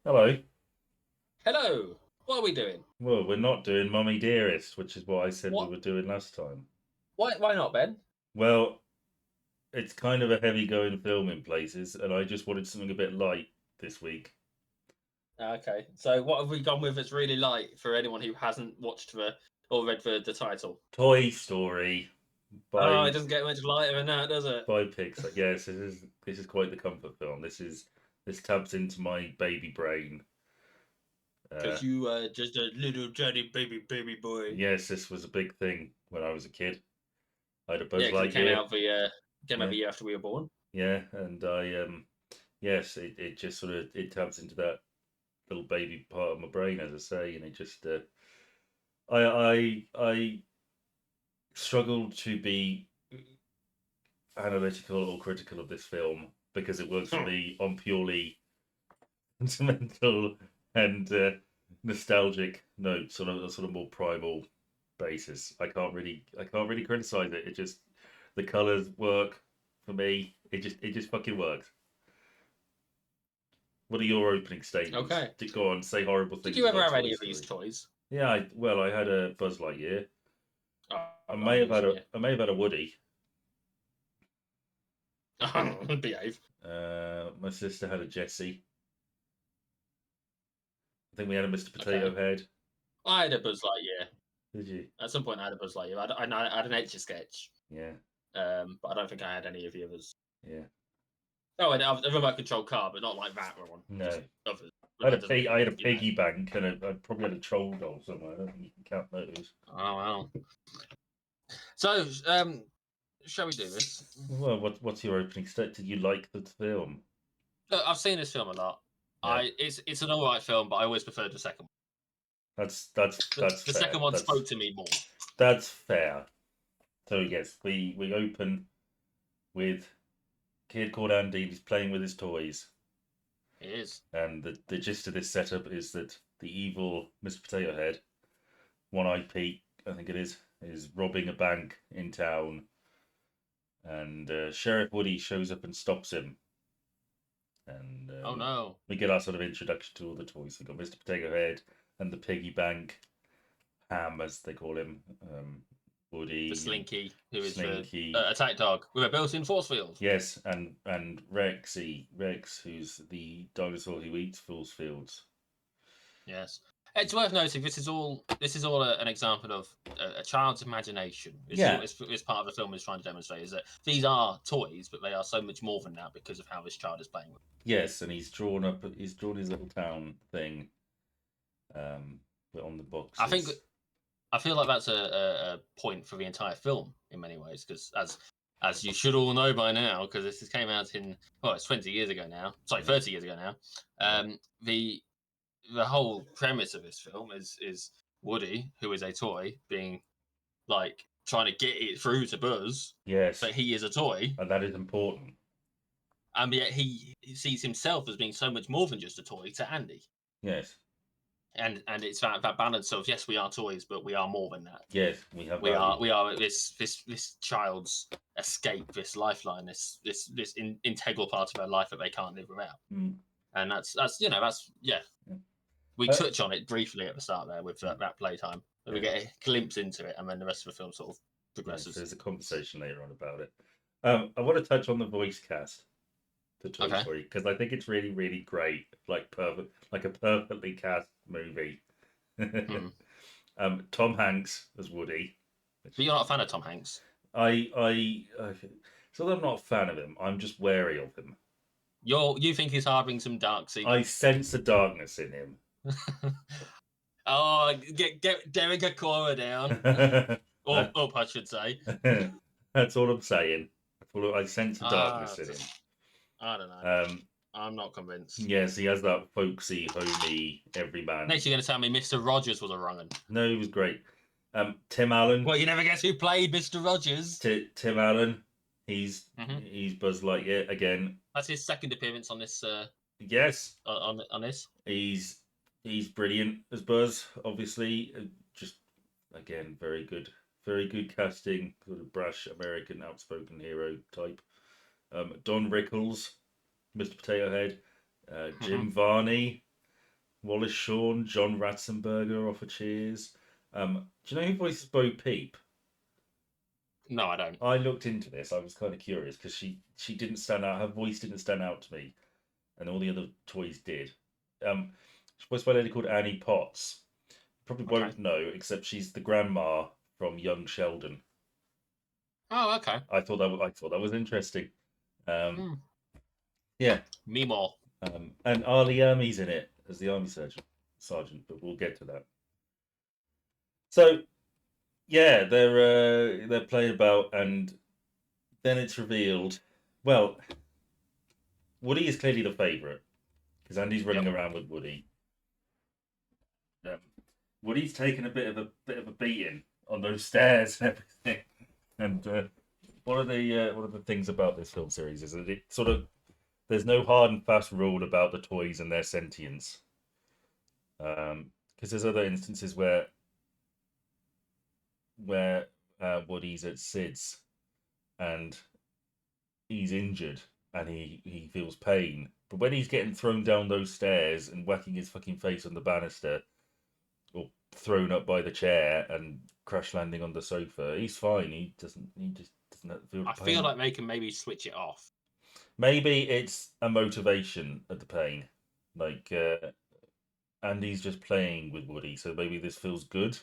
Hello. Hello. What are we doing? Well, we're not doing Mummy Dearest, which is what I said we What? were doing last time. Why not, Ben? Well, it's kind of a heavy going film in places, and I just wanted something a bit light this week. Okay. So what have we gone with that's really light for anyone who hasn't watched or read the title? Toy Story Oh, it by doesn't get much lighter than that, does it? Pixar. Yes, this is quite the comfort film. This taps into my baby brain. Uh, Because you are just a little tiny baby boy. yes, this was a big thing when I was a kid. I had a Yeah, Buzz because it came Lightyear. out Yeah, the year after we were born. yeah, and yes, it just sort of it taps into that little baby part of my brain, as I say, and it just I struggle to be analytical or critical of this film because it works for me on purely sentimental and nostalgic notes on a sort of more primal basis. I can't really criticize it. It just the colors work for me. It just fucking works. What are your opening statements? Okay. Go on, say horrible Did things you ever about have Toy any of these Story. toys? Yeah, I had a Buzz Lightyear. Oh, I may have had obviously, a yeah. I may have had a Woody. Behave. My sister had a Jessie. I think we had a Mr. Potato Okay. Head. I had a Buzz Lightyear. Did you? At some point, I had a Buzz Lightyear. I had an Etch a Sketch, Yeah, but I don't think I had any of the others. yeah. Oh, and a remote control car, but not like that one. Just No, others. I But had a that doesn't pig. really, I had a piggy bank, and I probably had a troll doll somewhere. I don't think you can count those. Oh wow. So, shall we do this? Well, what's your opening state? Did you like the film? Look, I've seen this film a lot. Yeah, It's an alright film, but I always preferred the second that's that's one. that's The fair. second one That's spoke to me more. that's fair. So yes, we open with a kid called Andy. He's playing with his toys. It is. And the gist of this setup is that the evil Mr. Potato Head, One Eyed Pete, I think it is robbing a bank in town, and Sheriff Woody shows up and stops him. And Oh no. we get our sort of introduction to all the toys. We got Mr. Potato Head and the piggy bank, Ham as they call him, The Woody and Slinky, who is the Slinky. attack dog with a built-in force field. Yes, and Rex, who's the dinosaur who eats force fields. Yes. It's worth noting this is all an example of a child's imagination. This is all Yeah, this part of the film is trying to demonstrate is that these are toys, but they are so much more than that because of how this child is playing with. yes, and he's drawn his little town thing um on the I think boxes. I feel like that's a point for the entire film in many ways because as you should all know by now because this came out in it's 20 years ago now, sorry, Yeah, 30 years ago now. yeah, The whole premise of this film is Woody, who is a toy, being like trying to get it through to Buzz, yes, but he is a toy, and that is important. and yet he sees himself as being so much more than just a toy to Andy. Yes, And it's that balance of yes, we are toys, but we are more than that. yes, we have We are value. we are this child's escape, this lifeline, this integral part of her life that they can't live without. Mm. And that's yeah. Yeah. We Uh, touch on it briefly at the start there with that playtime. We yeah, get a glimpse into it, and then the rest of the film sort of yes. progresses. There's a conversation later on about it. I want to touch on the voice cast for Toy Okay. Story because I think it's really, really great. Like perfect, like a perfectly cast movie. Hmm. Tom Hanks as Woody. But you're not a fan of Tom Hanks. I so I'm not a fan of him. I'm just wary of him. You think he's harboring some dark I secrets. sense the darkness in him. Oh, get Derek Acora down. Or That- up, I should say. That's all I'm saying. I sense the darkness in him. Just I don't know. Um, I'm not convinced. yes, he has that folksy, homey, everyman. Next, you're going to tell me Mr. Rogers was a wrong un. No, he was great. Tim Allen. Well, you never guess who played Mr. Rogers. Tim Allen. He's Hmm. he's Buzz Lightyear again. That's his second appearance on this. Yes, On this. he's he's brilliant as Buzz. Obviously, just again very good casting. Sort of brash American outspoken hero type. Don Rickles, Mr. Potato Head. Hmm. Jim Varney. Wallace Shawn, John Ratzenberger off of Cheers. Do you know who voices Bo Peep? No, I don't. I looked into this. I was kind of curious because she didn't stand out. Her voice didn't stand out to me, and all the other toys did. She's voiced by a lady called Annie Potts. Probably Okay. won't know, except she's the grandma from Young Sheldon. Oh, okay. I thought that was interesting. Hmm. Yeah, Me more. and Ali Ermey's in it as the army sergeant, but we'll get to that. So yeah, they're playing about, and then it's revealed. Well, Woody is clearly the favourite because Andy's running Yep. around with Woody. Um, Woody's taken a bit of a beating on those stairs and everything. And one of the things about this film series is that it sort of there's no hard and fast rule about the toys and their sentience. Because there's other instances where Woody's at Sid's and he's injured and he feels pain. But when he's getting thrown down those stairs and whacking his fucking face on the banister or thrown up by the chair and crash landing on the sofa, he's fine. He just doesn't feel the I pain. feel like they can maybe switch it off. Maybe it's a motivation of the pain. Like Andy's just playing with Woody, so maybe this feels good.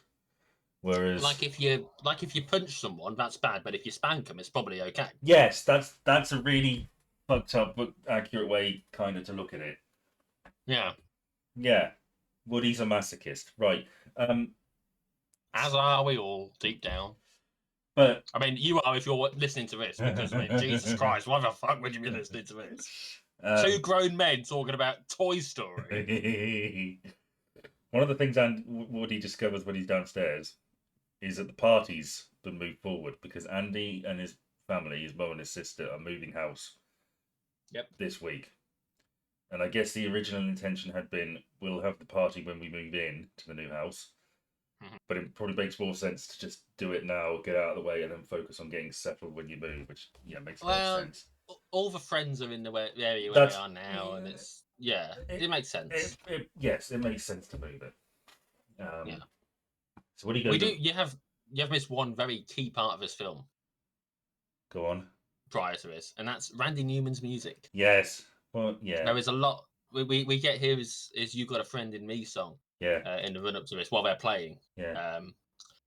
Whereas Like if you punch someone, that's bad, but if you spank them, it's probably okay. yes, that's a really fucked up but accurate way kind of to look at it. Yeah. Yeah. Woody's a masochist. Right. As are we all deep down. But I mean, you are if you're listening to this, because I mean, Jesus Christ, why the fuck would you be listening to this? Two grown men talking about Toy Story. One of the things Woody discovers when he's downstairs is that the party's been moved forward because Andy and his family, his mum and his sister, are moving house. Yep. This week. And I guess the original intention had been we'll have the party when we move in to the new house. Mhm. But it probably makes more sense to just do it now, get out of the way, and then focus on getting settled when you move, which makes a lot of sense. All the friends are in the area where That's- they are now, and it makes sense. Yes, it makes sense to move it. Yeah. So what are you going to do? You have missed one very key part of this film Go on. prior to this, and that's Randy Newman's music. Yes. Well, yeah. There is a lot we get here is "You Got a Friend in Me" song. Yeah. In the run up to this while they're playing. Yeah.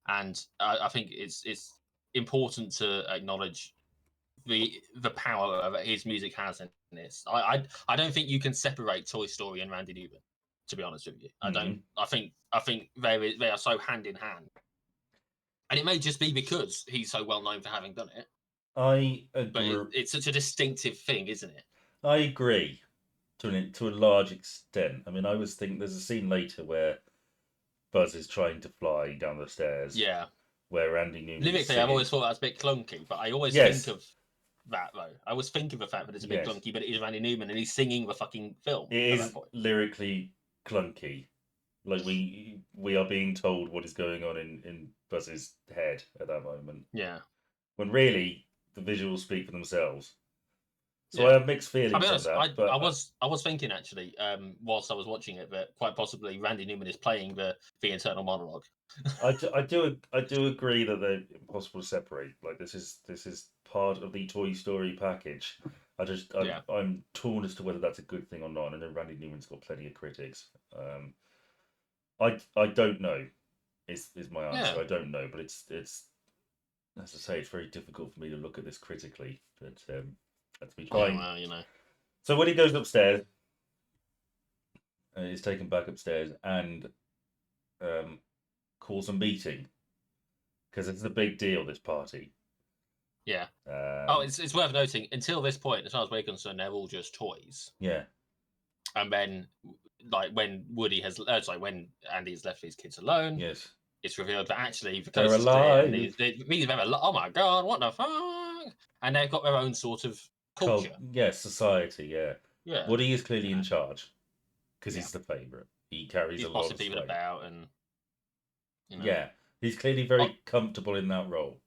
And I think it's important to acknowledge the power of his music has in this. I don't think you can separate Toy Story and Randy Newman. To be honest with you, I don't. I think they are so hand in hand, and it may just be because he's so well known for having done it. I But agree. it's such a distinctive thing, isn't it? I agree to a large extent. I mean, I was thinking there's a scene later where Buzz is trying to fly down the stairs. Yeah. Where Randy Newman. Lyrically, I've always thought that's a bit clunky, but I always Yes. think of that though. I always think of the fact that it's a bit Yes. clunky, but it is Randy Newman and he's singing the fucking film. It is lyrically clunky. Like we are being told what is going on in Buzz's head at that moment. Yeah. When really the visuals speak for themselves. So Yeah. I have mixed feelings I'll be honest, on that. But I was thinking actually, whilst I was watching it, that quite possibly Randy Newman is playing the internal monologue. I do agree that they're impossible to separate. Like this is part of the Toy Story package. I'm torn as to whether that's a good thing or not. I know Randy Newman's got plenty of critics. I don't know. Is my answer. I don't know, but it's as I say, it's very difficult for me to look at this critically. But that's me trying. Well, you know. So when he goes upstairs, he's taken back upstairs and calls a meeting because it's a big deal. This party. Yeah. It's worth noting. Until this point, as far as we're concerned, they're all just toys. Yeah. And then, like when when Andy's left these kids alone, yes, it's revealed that actually the they're coast is alive. Oh my god, what the fuck? And they've got their own sort of culture. Society. Yeah. Yeah. Woody is clearly in charge because he's the favourite. He carries he's a lot bossing of people sway. about, and yeah, he's clearly very comfortable in that role.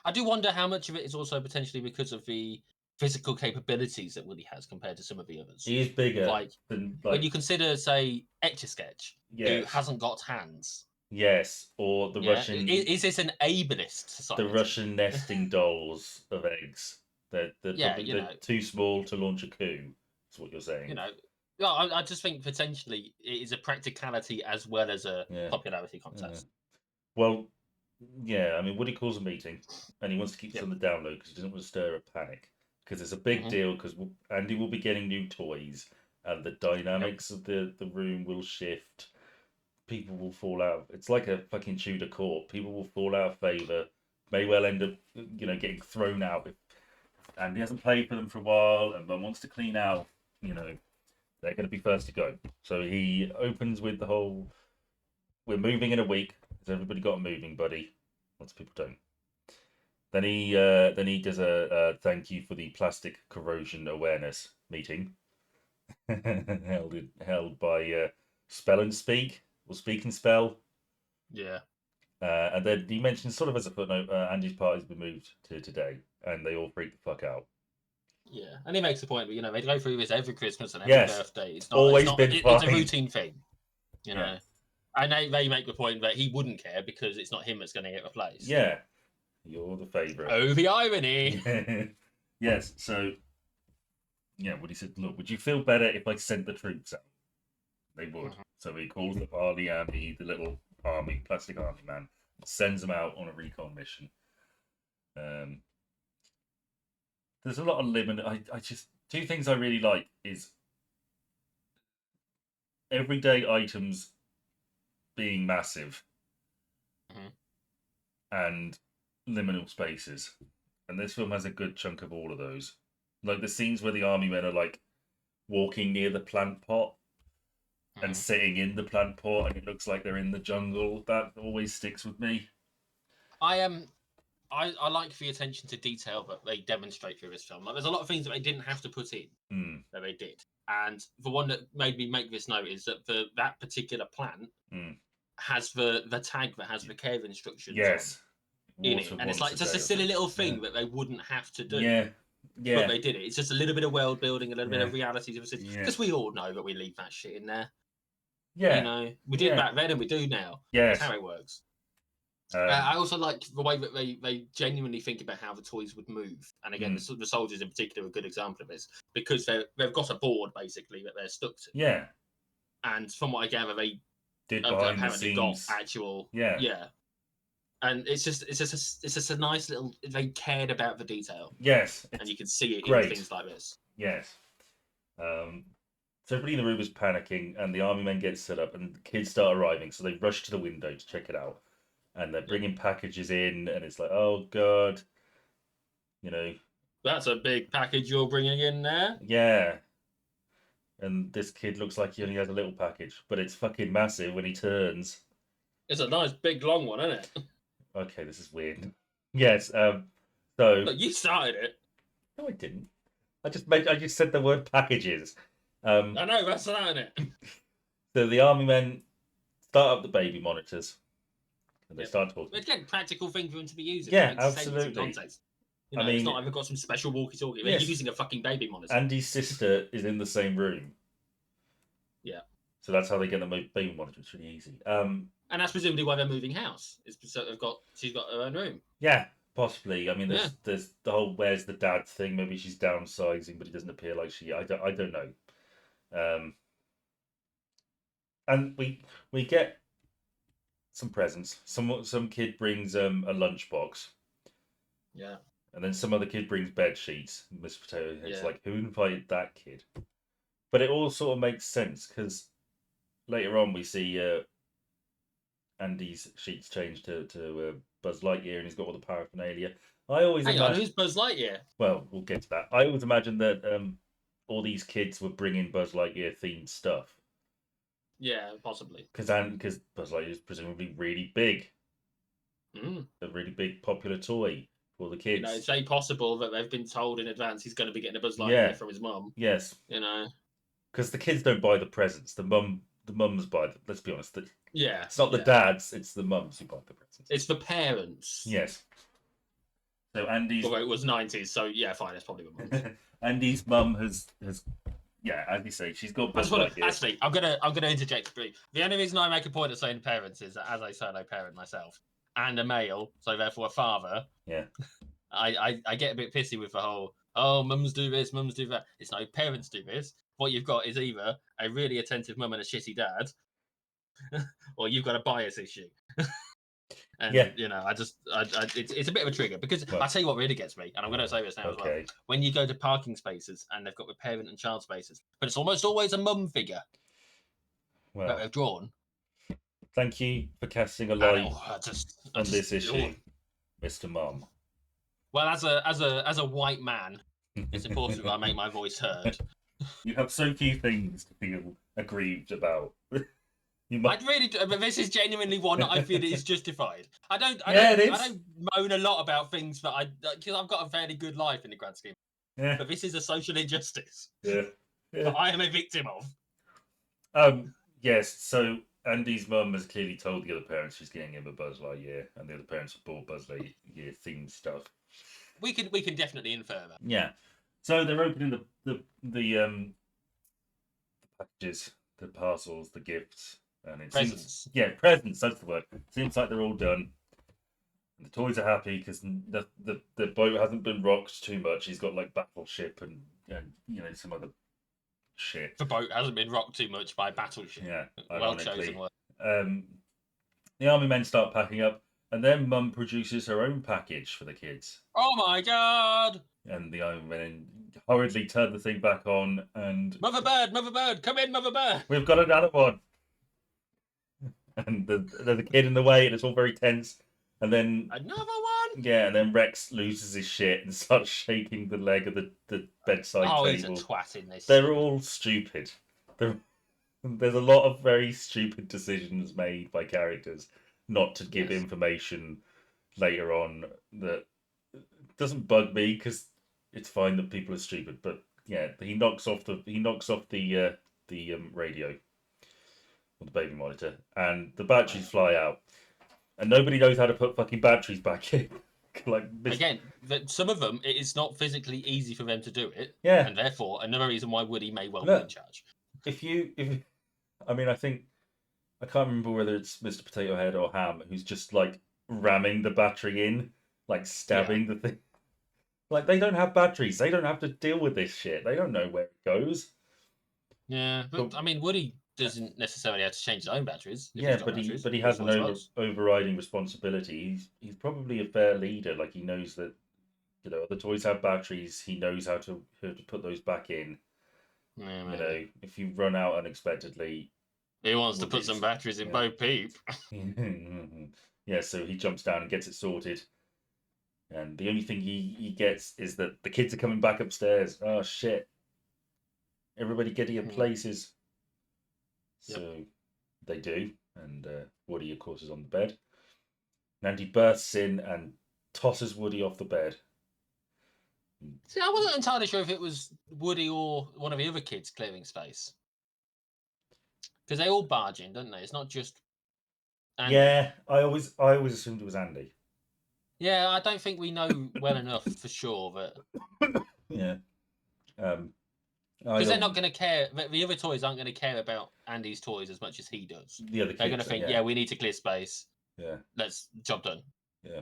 I do wonder how much of it is also potentially because of the physical capabilities that Woody has compared to some of the others. He is bigger Like, than when you consider, say, Etch-a-Sketch, who yes, hasn't got hands. yes, or the Yeah, Russian is this an ableist society? the Russian nesting dolls of eggs. They're Yeah, probably you know, too small to launch a coup. That's what you're saying. you know. Well, I just think potentially it is a practicality as well as a Yeah. popularity Yeah. contest. Well, yeah. I mean, Woody calls a meeting, and he wants to keep Yep. us on the down low because he doesn't want to stir a panic. Because it's a big Mhm. deal. Because Andy will be getting new toys, and the dynamics of the room will shift. People will fall out. It's like a fucking Tudor court. People will fall out of favor. May well end up, getting thrown out if Andy hasn't played for them for a while, and Mum wants to clean out. They're going to be first to go. So he opens with the whole, "We're moving in a week. Has everybody got a moving buddy?" Lots of people don't. Then he does a thank you for the plastic corrosion awareness meeting held by Spell and Speak or Speak and Spell. Yeah. And then he mentions, sort of as a footnote, Andy's party's been moved to today, and they all freak the fuck out. Yeah, and he makes the point that they go through this every Christmas and every Yes. birthday. It's not Always it's not, been it's a fine. routine thing, you Yeah. know. And they make the point that he wouldn't care because it's not him that's going to get replaced. Yeah, you're the favourite. Oh, the irony! Yes, so yeah, Woody said, "Look, would you feel better if I sent the troops out?" They would. Mhm. So he calls up Arlie Andy, the little plastic army man, sends them out on a recon mission. There's a lot of limit. I just, two things I really like is everyday items being massive Mhm. and liminal spaces. And this film has a good chunk of all of those. Like the scenes where the army men are like walking near the plant pot and Mhm. sitting in the plant pot, and it looks like they're in the jungle. That always sticks with me. I like the attention to detail that they demonstrate through this film. Like, there's a lot of things that they didn't have to put in that they did. And the one that made me make this note is that that particular plant has the tag that has the care instructions. Yes. In it, and it's like just a silly little thing that they wouldn't have to do. Yeah. But they did it. It's just a little bit of world building, a little bit Yeah. of reality to it. Because we all know that we leave that shit in there. Yeah. We did back then and we do now. Yes. That's how it works. I also like the way that they genuinely think about how the toys would move. And again, the soldiers in particular are a good example of this. Because they've got a board, basically, that they're stuck to. Yeah. And from what I gather, they did behind the apparently got scenes. actual... Yeah. And it's just a nice little. They cared about the detail. Yes, and you can see it great. in things like this. Yes. So everybody in the room is panicking, and the army men get set up, and the kids start arriving. So they rush to the window to check it out, and they're bringing packages in, and it's like, oh god, That's a big package you're bringing in there. Yeah. And this kid looks like he only has a little package, but it's fucking massive when he turns. It's a nice big long one, isn't it? Okay, this is weird. Yes. So. Look, you started it. No, I didn't. I just said the word packages. I know, that's that, isn't it? So the army men start up the baby monitors, and they start talking. It's a practical thing for them to be using. Yeah, absolutely. I mean, it's not like they've got some special walkie-talkie. They're using a fucking baby monitor. Andy's sister is in the same room. Yeah. So that's how they get the baby monitor. It's really easy. And that's presumably why they're moving house. It's so she's got her own room. Yeah, possibly. I mean, there's the whole "where's the dad" thing. Maybe she's downsizing, but it doesn't appear like she. I don't know. And we get some presents. Some kid brings a lunchbox. Yeah. And then some other kid brings bed sheets. Mr. Potato Head's like, who invited that kid? But it all sort of makes sense because later on we see Andy's sheets change to Buzz Lightyear, and he's got all the paraphernalia. Hang on, who's Buzz Lightyear? Well, we'll get to that. I always imagined that all these kids were bringing Buzz Lightyear themed stuff. Yeah, possibly. Because Buzz Lightyear is presumably really big. A really big popular toy for the kids. It's very possible that they've been told in advance he's going to be getting a Buzz Lightyear from his mum. Yes. Because the kids don't buy the presents. The mums buy them. Let's be honest. It's not the dads, it's the mums who buy the presents. It's the parents. Yes. So Andy's Although it was 90s, so yeah, fine, it's probably a month. Andy's mum has yeah, as you say, she's got I just Buzz want to, Lightyear. actually, I'm gonna interject. The only reason I make a point of saying parents is that as a solo parent myself and a male, so therefore a father, Yeah. I get a bit pissy with the whole, oh, mums do this, mums do that. It's no, parents do this. What you've got is either a really attentive mum and a shitty dad, or you've got a bias issue. And Yeah. you know, it's a bit of a trigger because Well, I tell you what really gets me, and I'm going to say this now as well. Okay. When you go to parking spaces and they've got the parent and child spaces, but it's almost always a mum figure that Well, they've drawn. thank you for casting a And light I on just- this issue, Mr. Mum. Well, as a white man, it's important that I make my voice heard. You have so few things to feel aggrieved about. You might... I'd really, but this is genuinely one that I feel is justified. I don't moan a lot about things that because I've got a fairly good life in the grand scheme. Yeah. But this is a social injustice Yeah. that I am a victim of. Yes, so Andy's mum has clearly told the other parents she's getting him a Buzz Lightyear, and the other parents have bought Buzz Lightyear themed stuff. We can definitely infer that. Yeah. So they're opening the packages, the parcels, the gifts, and it Presents. seems presents. That's the word. Seems like they're all done. And the toys are happy because the boat hasn't been rocked too much. He's got like Battleship and some other shit. The boat hasn't been rocked too much by Battleship. Yeah, Well chosen word. The army men start packing up, and then Mum produces her own package for the kids. Oh my god! And the army men hurriedly turn the thing back on, and Mother bird, come in, mother bird. we've got another one. And there's a kid in the way, and it's all very tense. And then another one. Yeah, and then Rex loses his shit and starts shaking the leg of the bedside table. He's a twat in this. They're all stupid. There's a lot of very stupid decisions made by characters not to give information later on that doesn't bug me because it's fine that people are stupid. But yeah, he knocks off the radio or the baby monitor, and the batteries fly out, and nobody knows how to put fucking batteries back in. Again, some of them it is not physically easy for them to do it. Yeah, and therefore another reason why Woody may well be in charge. I think I can't remember whether it's Mr. Potato Head or Ham who's just like ramming the battery in, like stabbing the thing. Like they don't have batteries, they don't have to deal with this shit. They don't know where it goes. Yeah, but I mean, Woody doesn't necessarily have to change his own batteries. Yeah, but he has an overriding responsibility. He's probably a fair leader. Like he knows that the toys have batteries. He knows how to put those back in. Yeah, if you run out unexpectedly, he wants to put some batteries in Bo Peep. Yeah, so he jumps down and gets it sorted. And the only thing he gets is that the kids are coming back upstairs. Oh shit! Everybody get your places. So they do, and Woody, of course, is on the bed. And Andy bursts in and tosses Woody off the bed. See, I wasn't entirely sure if it was Woody or one of the other kids clearing space. Because they all barge in, don't they? It's not just Andy. Yeah, I always assumed it was Andy. Yeah, I don't think we know well enough for sure that. Yeah. Because they're not going to care. The other toys aren't going to care about Andy's toys as much as he does. The other kids, they're going to think, we need to clear space. Yeah. Let's job done. Yeah.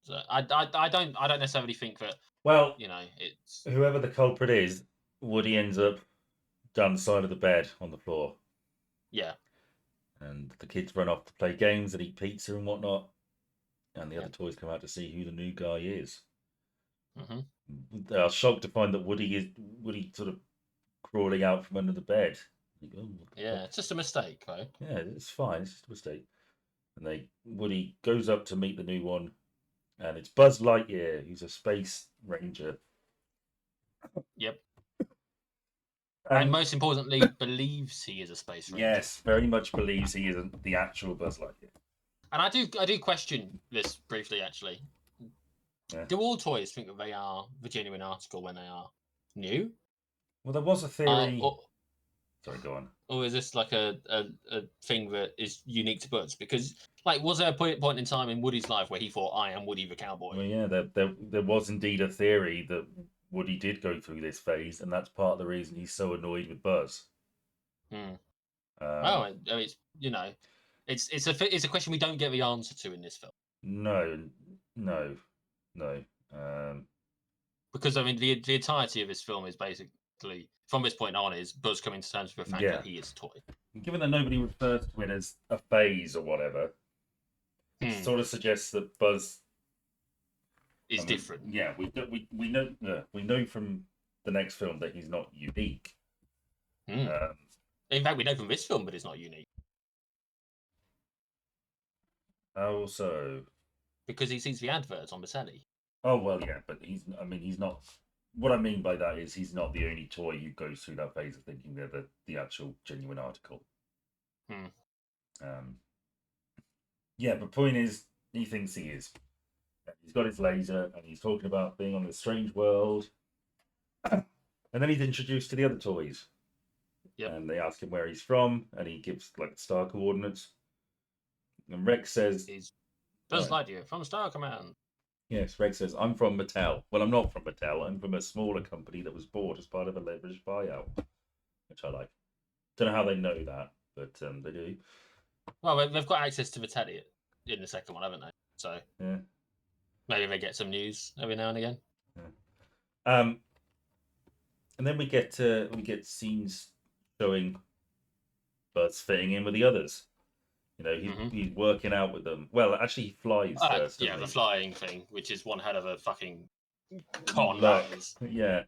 So I don't necessarily think that. Well, it's whoever the culprit is, Woody ends up down the side of the bed on the floor. Yeah. And the kids run off to play games and eat pizza and whatnot. And the other toys come out to see who the new guy is. Mm-hmm. They are shocked to find that Woody sort of crawling out from under the bed. It's just a mistake, though. Yeah, it's fine. It's just a mistake. And Woody goes up to meet the new one, and it's Buzz Lightyear, who's a space ranger. Yep. And most importantly, believes he is a space ranger. Yes, very much believes he isn't the actual Buzz Lightyear. And I do question this briefly, actually. Yeah. Do all toys think that they are the genuine article when they are new? Well, there was a theory. Sorry, go on. or is this like a thing that is unique to Buzz? Because like, was there a point in time in Woody's life where he thought, "I am Woody the cowboy"? Well, yeah, there was indeed a theory that Woody did go through this phase, and that's part of the reason he's so annoyed with Buzz. Hmm. Um, Oh, it's it's a question we don't get the answer to in this film. no, no, no. Um, Because I mean, the entirety of this film is basically from this point on is Buzz coming to terms with the fact Yeah. that he is a toy. Given that nobody refers to it as a phase or whatever, it Hmm. sort of suggests that Buzz Is different. Yeah, we know from the next film that he's not unique. Hmm. In fact, we know from this film, but it's not unique Also, because he sees the adverts on the telly. oh well, yeah, but he's. I mean, he's not. What I mean by that is he's not the only toy who goes through that phase of thinking they're the actual genuine article. Hmm. Yeah, but point is, he thinks he is. He's got his laser, and he's talking about being on this strange world. And then he's introduced to the other toys. Yep. And they ask him where he's from, and he gives like star coordinates. And Rex says, Is Buzz Lightyear from Star Command? yes, Rex says, I'm from Mattel. Well, I'm not from Mattel. I'm from a smaller company that was bought as part of a leveraged buyout, which I like. Don't know how they know that, but they do. Well, they've got access to the telly in the second one, haven't they? So Yeah. maybe they get some news every now and again. Yeah. And then we get scenes showing Buzz fitting in with the others. You know, he's working out with them. Well, actually, he flies first. Yeah, the flying thing, which is one hell of a fucking con. Yeah.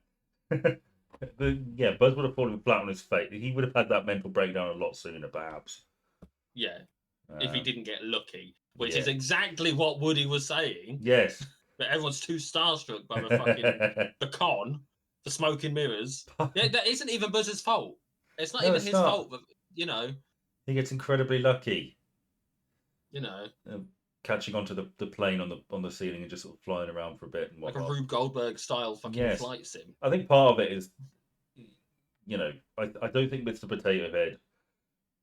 Buzz would have fallen flat on his face. He would have had that mental breakdown a lot sooner, perhaps. Yeah, if he didn't get lucky, which is exactly what Woody was saying. Yes. But everyone's too starstruck by the fucking the con, the smoke and mirrors. That isn't even Buzz's fault. It's not even his fault. But you know, he gets incredibly lucky. You know, catching onto the plane on the ceiling and just sort of flying around for a bit and whatnot. Like a Rube Goldberg style fucking flight sim. I think part of it is, you know, I don't think Mr. Potato Head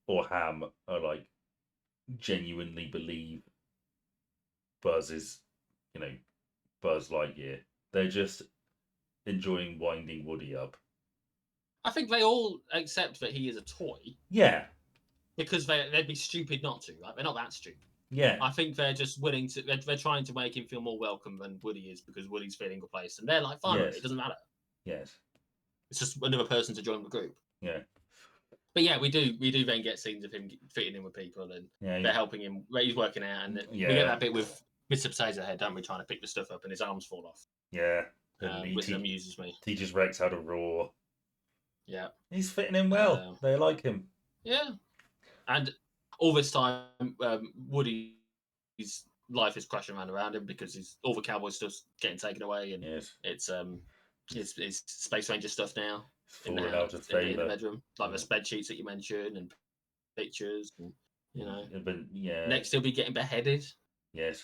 or Ham are like genuinely believe Buzz is, you know, Buzz Lightyear. They're just enjoying winding Woody up. I think they all accept that he is a toy. Yeah. Because they'd be stupid not to. Like, they're not that stupid. Yeah. I think they're just willing to. They're trying to make him feel more welcome than Woody is because Woody's feeling replaced, and they're like, fine, it doesn't matter. Yes. It's just another person to join the group. Yeah. But yeah, we do then get scenes of him fitting in with people, and they're helping him. He's working out, and we get that bit with Mr. Potato Head, don't we? Trying to pick the stuff up, and his arms fall off. Yeah. Which amuses me. Teaches Rex how to roar. Yeah. He's fitting in well. They like him. Yeah. And all this time, Woody's life is crashing around him because all the cowboy stuff's getting taken away, and it's Space Ranger stuff now. Falling out of in the bedroom, like the spreadsheets that you mentioned and pictures, and you know. But next he'll be getting beheaded. Yes.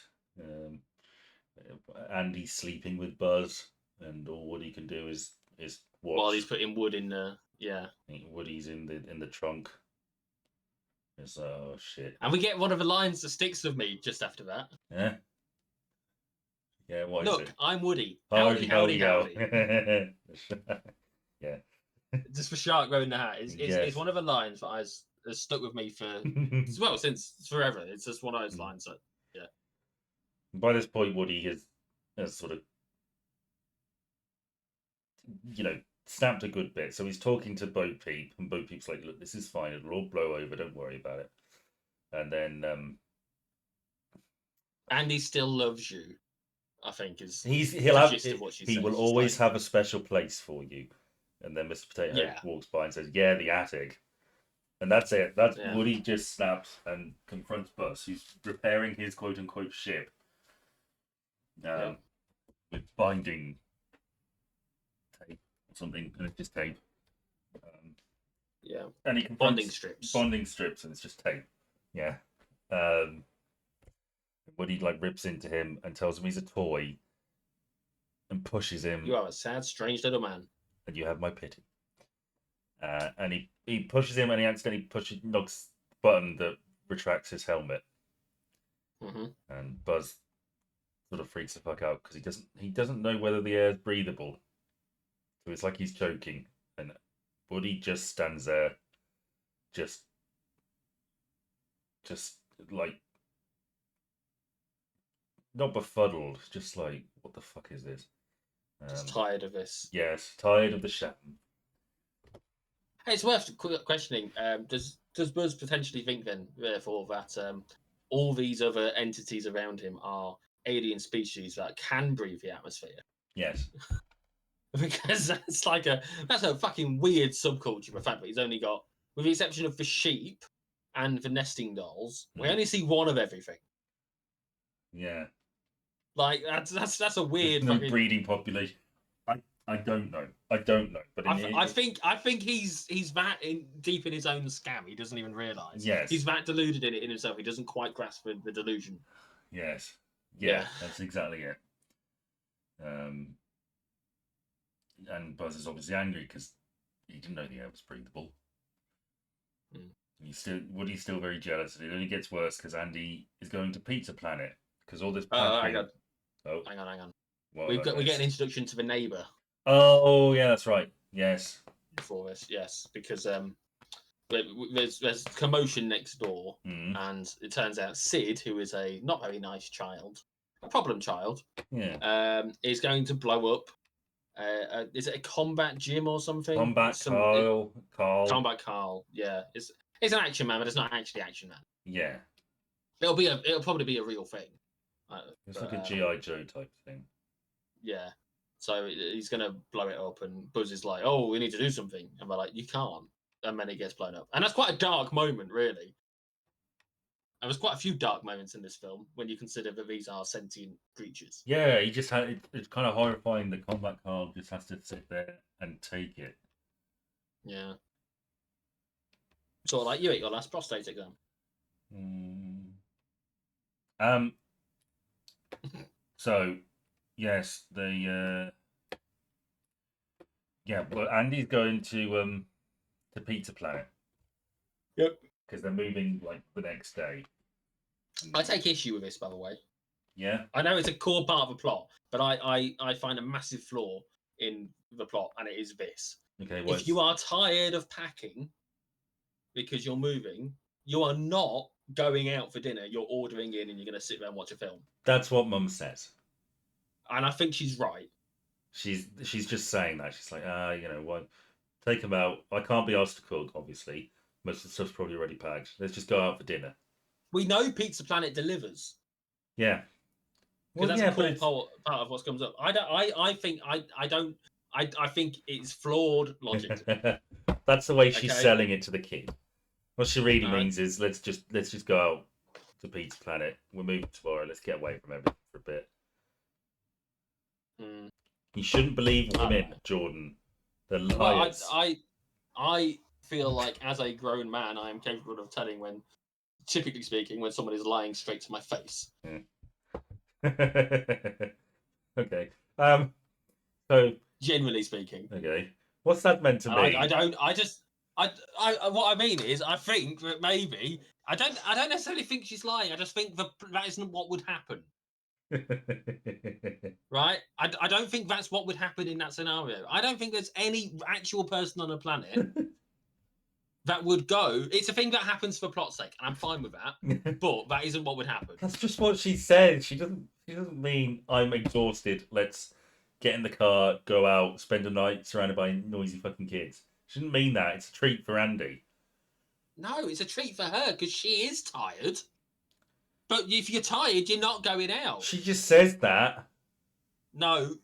Andy's sleeping with Buzz, and all Woody can do is watch. While he's putting Wood in the Woody's in the trunk. It's oh shit. And we get one of the lines that sticks with me just after that. Yeah. Yeah. What Look, is it? I'm Woody. Howdy. Yeah. Just for Shark wearing the hat. It's one of the lines that has stuck with me for since forever. It's just one of those lines that By this point, Woody has sort of, you know, snapped a good bit. So he's talking to Bo Peep, and Bo Peep's like, "Look, this is fine. It'll all blow over. Don't worry about it." And then, Andy still loves you. I think he will always have a special place for you. And then Mr. Potato Head walks by and says, "Yeah, the attic." And that's it. Woody just snaps and confronts Buzz, who's repairing his quote unquote ship. With binding tape or something, and it's just tape. And he bonding strips, and it's just tape. Yeah. Woody like rips into him and tells him he's a toy, and pushes him. You are a sad, strange little man, and you have my pity. and he pushes him, and he accidentally knocks the button that retracts his helmet, and Buzz sort of freaks the fuck out because he doesn't know whether the air is breathable, so it's like he's choking, and Woody just stands there, just like not befuddled, just like, what the fuck is this? Just tired of this. Yes, tired of the sham. Hey, it's worth questioning. Does Buzz potentially think then, therefore, that all these other entities around him are alien species that can breathe the atmosphere? Yes. Because that's a fucking weird subculture. The fact that he's only got, with the exception of the sheep and the nesting dolls, we only see one of everything. Yeah. Like that's a weird. There's no breeding population. I don't know. But I think he's that deep in his own scam. He doesn't even realize. Yes. He's that deluded in himself. He doesn't quite grasp the delusion. Yes. Yeah. That's exactly it. And Buzz is obviously angry because he didn't know the air was breathable. Woody's still very jealous, and it only gets worse because Andy is going to Pizza Planet because all this. Hang on. We get an introduction to the neighbor. Oh yeah, that's right. Yes. For this, yes, because there's commotion next door, and it turns out Sid, who is a not very nice child, a problem child, is going to blow up. Is it a combat gym or something? Combat Carl. Combat Carl. Yeah, it's an Action Man, but it's not actually Action Man. Yeah. It'll probably be a real thing. It's like a GI Joe type thing. Yeah. So he's going to blow it up, and Buzz is like, "Oh, we need to do something," and we're like, "You can't." And then it gets blown up, and that's quite a dark moment, really. There was quite a few dark moments in this film when you consider that these are sentient creatures. Yeah, he just had it's kind of horrifying. The Combat Carl just has to sit there and take it. Yeah. Sort of like you at your last prostate exam. So, yes, well, Andy's going to Pizza Planet. Yep. Because they're moving like the next day. I take issue with this, by the way. Yeah. I know it's a core part of the plot, but I find a massive flaw in the plot, and it is this. Okay. If you are tired of packing because you're moving, you are not going out for dinner. You're ordering in, and you're going to sit there and watch a film. That's what Mum says. And I think she's right. She's just saying that. She's like, what? Take them out. I can't be asked to cook, obviously. Most of the stuff's probably already packed. Let's just go out for dinner. We know Pizza Planet delivers. Yeah. Because that's a core part of what comes up. I think it's flawed logic. That's the way she's selling it to the kid. What she really means is let's just go out to Pizza Planet. We're moving tomorrow. Let's get away from everything for a bit. You shouldn't believe women, Jordan. They're liars. I feel like as a grown man, I am capable of telling when, typically speaking, when someone is lying straight to my face. Okay. So generally speaking. Okay. What's that meant to mean? What I mean is, I think that maybe I don't necessarily think she's lying. I just think that isn't what would happen. Right? I don't think that's what would happen in that scenario. I don't think there's any actual person on the planet that would go. It's a thing that happens for plot's sake, and I'm fine with that. But that isn't what would happen. That's just what she said. She doesn't mean I'm exhausted. Let's get in the car, go out, spend a night surrounded by noisy fucking kids. She didn't mean that. It's a treat for Andy. No, it's a treat for her because she is tired. But if you're tired, you're not going out. She just says that. No.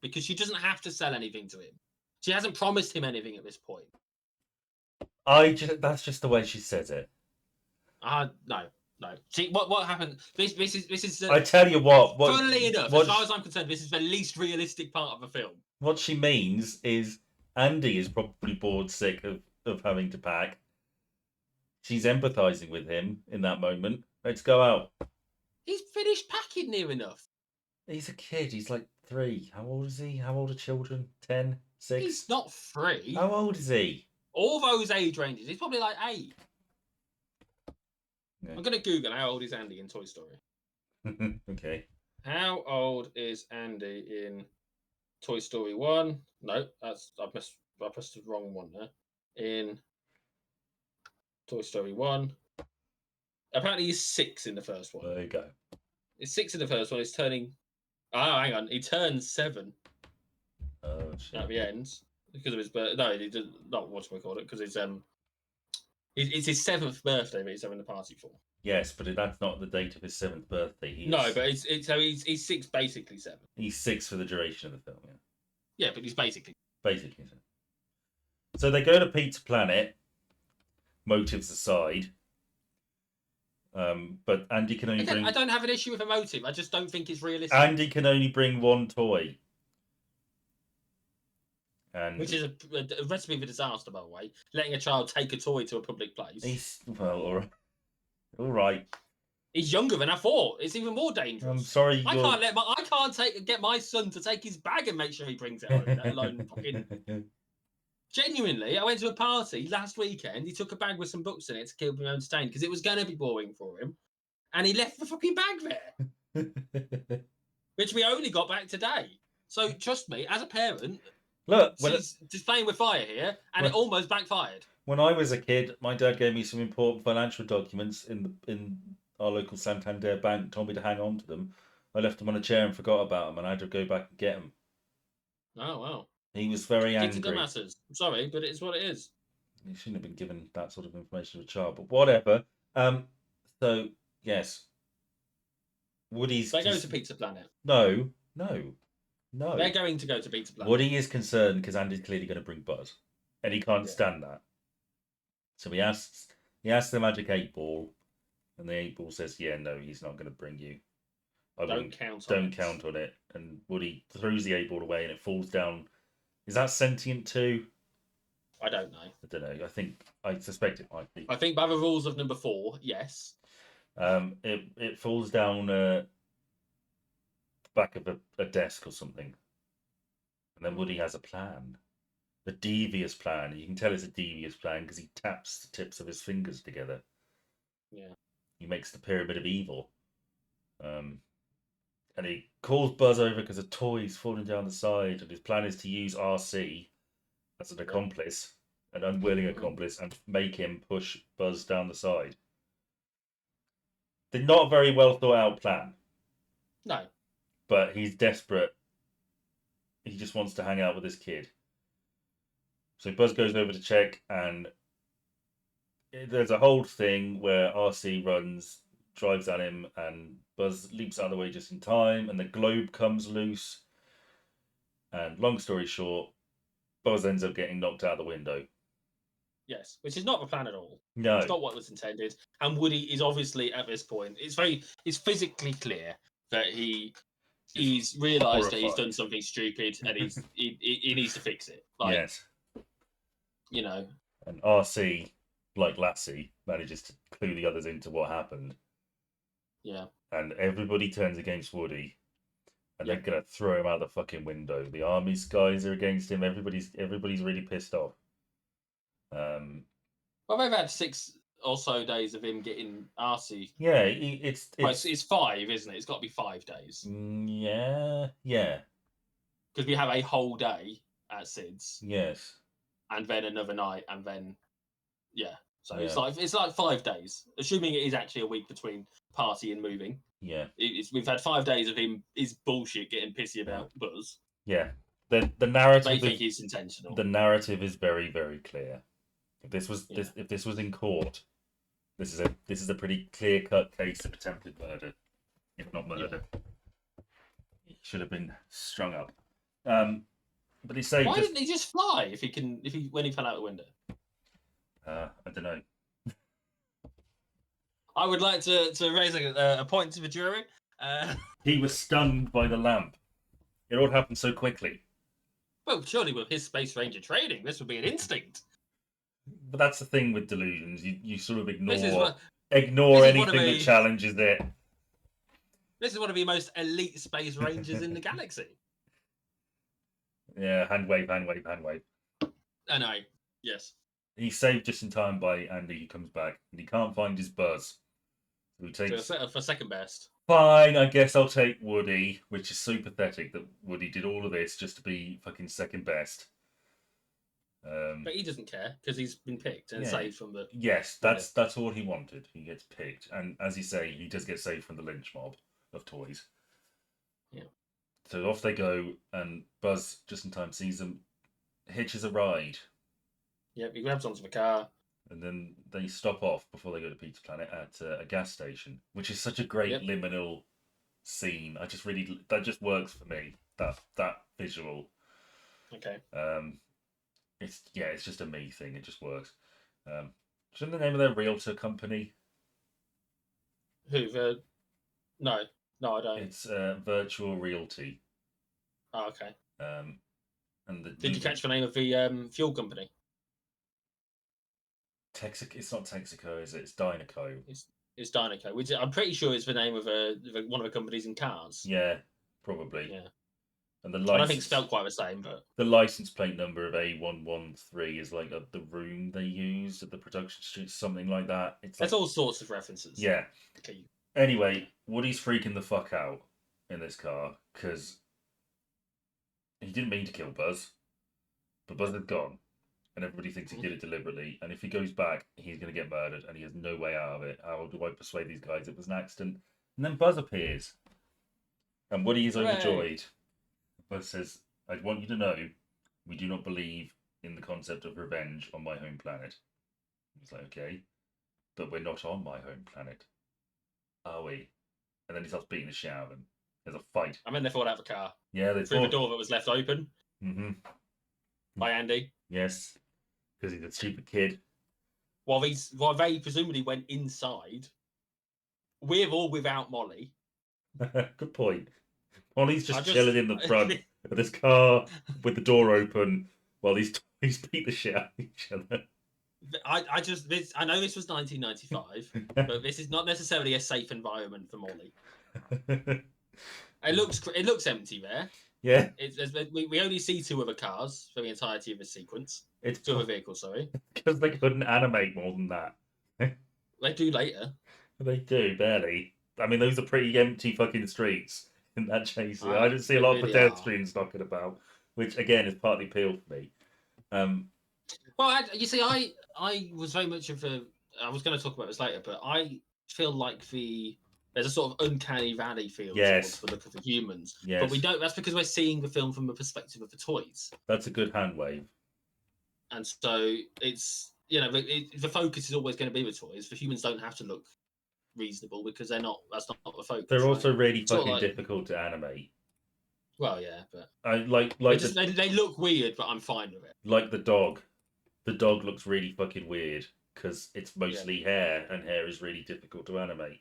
Because she doesn't have to sell anything to him. She hasn't promised him anything at this point. That's just the way she says it. No. See what happened? This is. I tell you what. Funnily enough, as far as I'm concerned, this is the least realistic part of the film. What she means is Andy is probably bored sick of having to pack. She's empathizing with him in that moment. Let's go out. He's finished packing near enough. He's a kid. He's like 3. How old is he? How old are children? 10, 6? He's not 3. How old is he? All those age ranges. He's probably like 8. Yeah. I'm gonna Google how old is Andy in Toy Story. Okay. How old is Andy in Toy Story 1? No, I pressed the wrong one there. In Toy Story 1. Apparently he's 6 in the first one. There you go. He's 6 in the first one. He's turning. Oh, hang on. He turns 7 Oh shit. at the end because of his birth. No, he did not. What do we call it? Because it's his 7th birthday that he's having the party for. Yes, but that's not the date of his 7th birthday. No, but he's 6, basically 7. He's 6 for the duration of the film. Yeah. Yeah, but he's basically. Basically. So they go to Pizza Planet. Motives aside. But Andy can only bring. I don't have an issue with a motive. I just don't think it's realistic. Andy can only bring one toy. And Which is a recipe for disaster, by the way. Letting a child take a toy to a public place. He's all right. All right. He's younger than I thought. It's even more dangerous. I'm sorry. I can't get my son to take his bag and make sure he brings it home. Let alone fucking. Genuinely, I went to a party last weekend. He took a bag with some books in it to keep him entertained because it was going to be boring for him, and he left the fucking bag there, which we only got back today. So trust me, as a parent, Look, she's just playing with fire here, and it almost backfired. When I was a kid, my dad gave me some important financial documents in our local Santander bank. Told me to hang on to them. I left them on a chair and forgot about them, and I had to go back and get them. Oh wow! He was very angry. Dumbasses. I'm sorry, but it's what it is. You shouldn't have been given that sort of information to a child, but whatever. So yes, Woody's. They go to Pizza Planet. No. They're going to go to Pizza Planet. Woody is concerned because Andy's clearly going to bring Buzz, and he can't stand that. So he asks the Magic 8-Ball, and the 8-Ball says, "Yeah, no, he's not going to bring you. Don't count on it." And Woody throws the 8-Ball away, and it falls down. Is that sentient too? I don't know. I suspect it might be. I think by the rules of number 4, yes. It falls down the back of a desk or something, and then Woody has a plan, a devious plan. You can tell it's a devious plan because he taps the tips of his fingers together. Yeah. He makes the pyramid of evil. And he calls Buzz over because a toy's falling down the side, and his plan is to use RC as an accomplice, an unwilling accomplice, and make him push Buzz down the side. They're not a very well thought out plan. No. But he's desperate. He just wants to hang out with his kid. So Buzz goes over to check, and there's a whole thing where RC drives at him, and Buzz leaps out of the way just in time, and the globe comes loose. And long story short, Buzz ends up getting knocked out the window. Yes, which is not the plan at all. No. It's not what was intended. And Woody is obviously, at this point, it's physically clear that he's realised that he's done something stupid, and he needs to fix it. Yes. You know. And RC, like Lassie, manages to clue the others into what happened. Yeah. And everybody turns against Woody, and they're gonna throw him out the fucking window. The army's guys are against him. Everybody's really pissed off. Well, they've had 6 or so days of him getting RC. Yeah, it's 5, isn't it? It's got to be 5 days. Yeah. Because we have a whole day at Sid's. Yes. And then another night, and then So it's like 5 days, assuming it is actually a week between party and moving. Yeah. We've had 5 days of his bullshit getting pissy about Buzz. Yeah. The narrative. They think it's intentional. The narrative is very, very clear. If this was in court, this is a pretty clear cut case of attempted murder, if not murder. He should have been strung up. But he's saying, why didn't he just fly when he fell out the window? I don't know. I would like to raise a point to the jury. He was stunned by the lamp. It all happened so quickly. Well, surely with his Space Ranger training, this would be an instinct. But that's the thing with delusions. You sort of ignore anything that challenges it. This is one of the most elite Space Rangers in the galaxy. Yeah, hand wave, hand wave, hand wave. I know. Yes. He's saved just in time by Andy, who comes back, and he can't find his Buzz. So he takes. For second best. Fine, I guess I'll take Woody, which is so pathetic that Woody did all of this just to be fucking second best. But he doesn't care because he's been picked and Yeah. saved from the. Yes, that's all he wanted. He gets picked, and as you say, he does get saved from the lynch mob of toys. Yeah. So off they go, and Buzz just in time sees them, hitches a ride, Yep, he grabs onto the car. and then they stop off before they go to Pizza Planet at a gas station, which is such a great liminal scene. That just works for me. That visual. Okay. It's just a me thing. It just works. Do you know the name of their realtor company? Who? No, I don't. It's Virtual Realty. Oh, okay. And Did you catch the name of the fuel company? It's not Texaco, is it? It's Dynaco. It's Dynaco, which I'm pretty sure is the name of one of the companies in cars. Yeah, probably. Yeah. And the I don't think license it's spelled quite the same, but the license plate number of A113 is like the room they used at the production street, something like that. It's there's like, all sorts of references. yeah. Okay. Anyway, Woody's freaking the fuck out in this car because he didn't mean to kill Buzz, but Buzz had gone, and everybody thinks he did it deliberately. And if he goes back, he's going to get murdered, and he has no way out of it. How do I persuade these guys it was an accident? And then Buzz appears, and Woody is Hooray. overjoyed. Buzz says, "I want you to know, we do not believe in the concept of revenge on my home planet." He's like, "Okay, but we're not on my home planet, are we?" And then he starts beating the shit out of him. There's a fight. I mean, they fought out of the car. Yeah, they through the door that was left open by Andy. Yes, because he's a stupid kid. While they presumably went inside, with or without Molly. Good point. Molly's just chilling in the front of this car with the door open while these toys beat the shit out of each other. I know this was 1995, but this is not necessarily a safe environment for Molly. It looks empty there. Yeah. We only see two other cars for the entirety of the sequence. It's two other vehicles, sorry. Because they couldn't animate more than that. They do later. They do, barely. I mean, those are pretty empty fucking streets in that chase. I didn't see a lot of pedestrians knocking about, which again is partly appeal for me. Well, you see, I was very much of a. I was going to talk about this later, but I feel like there's a sort of uncanny valley feel towards the look of the humans. Yes. But we don't. That's because we're seeing the film from the perspective of the toys. That's a good hand wave. And so it's the focus is always going to be the toys. The humans don't have to look reasonable because they're not. That's not the focus. They're also really fucking difficult to animate. Well, yeah, but I like they look weird, but I'm fine with it. Like the dog. The dog looks really fucking weird because it's mostly hair, and hair is really difficult to animate.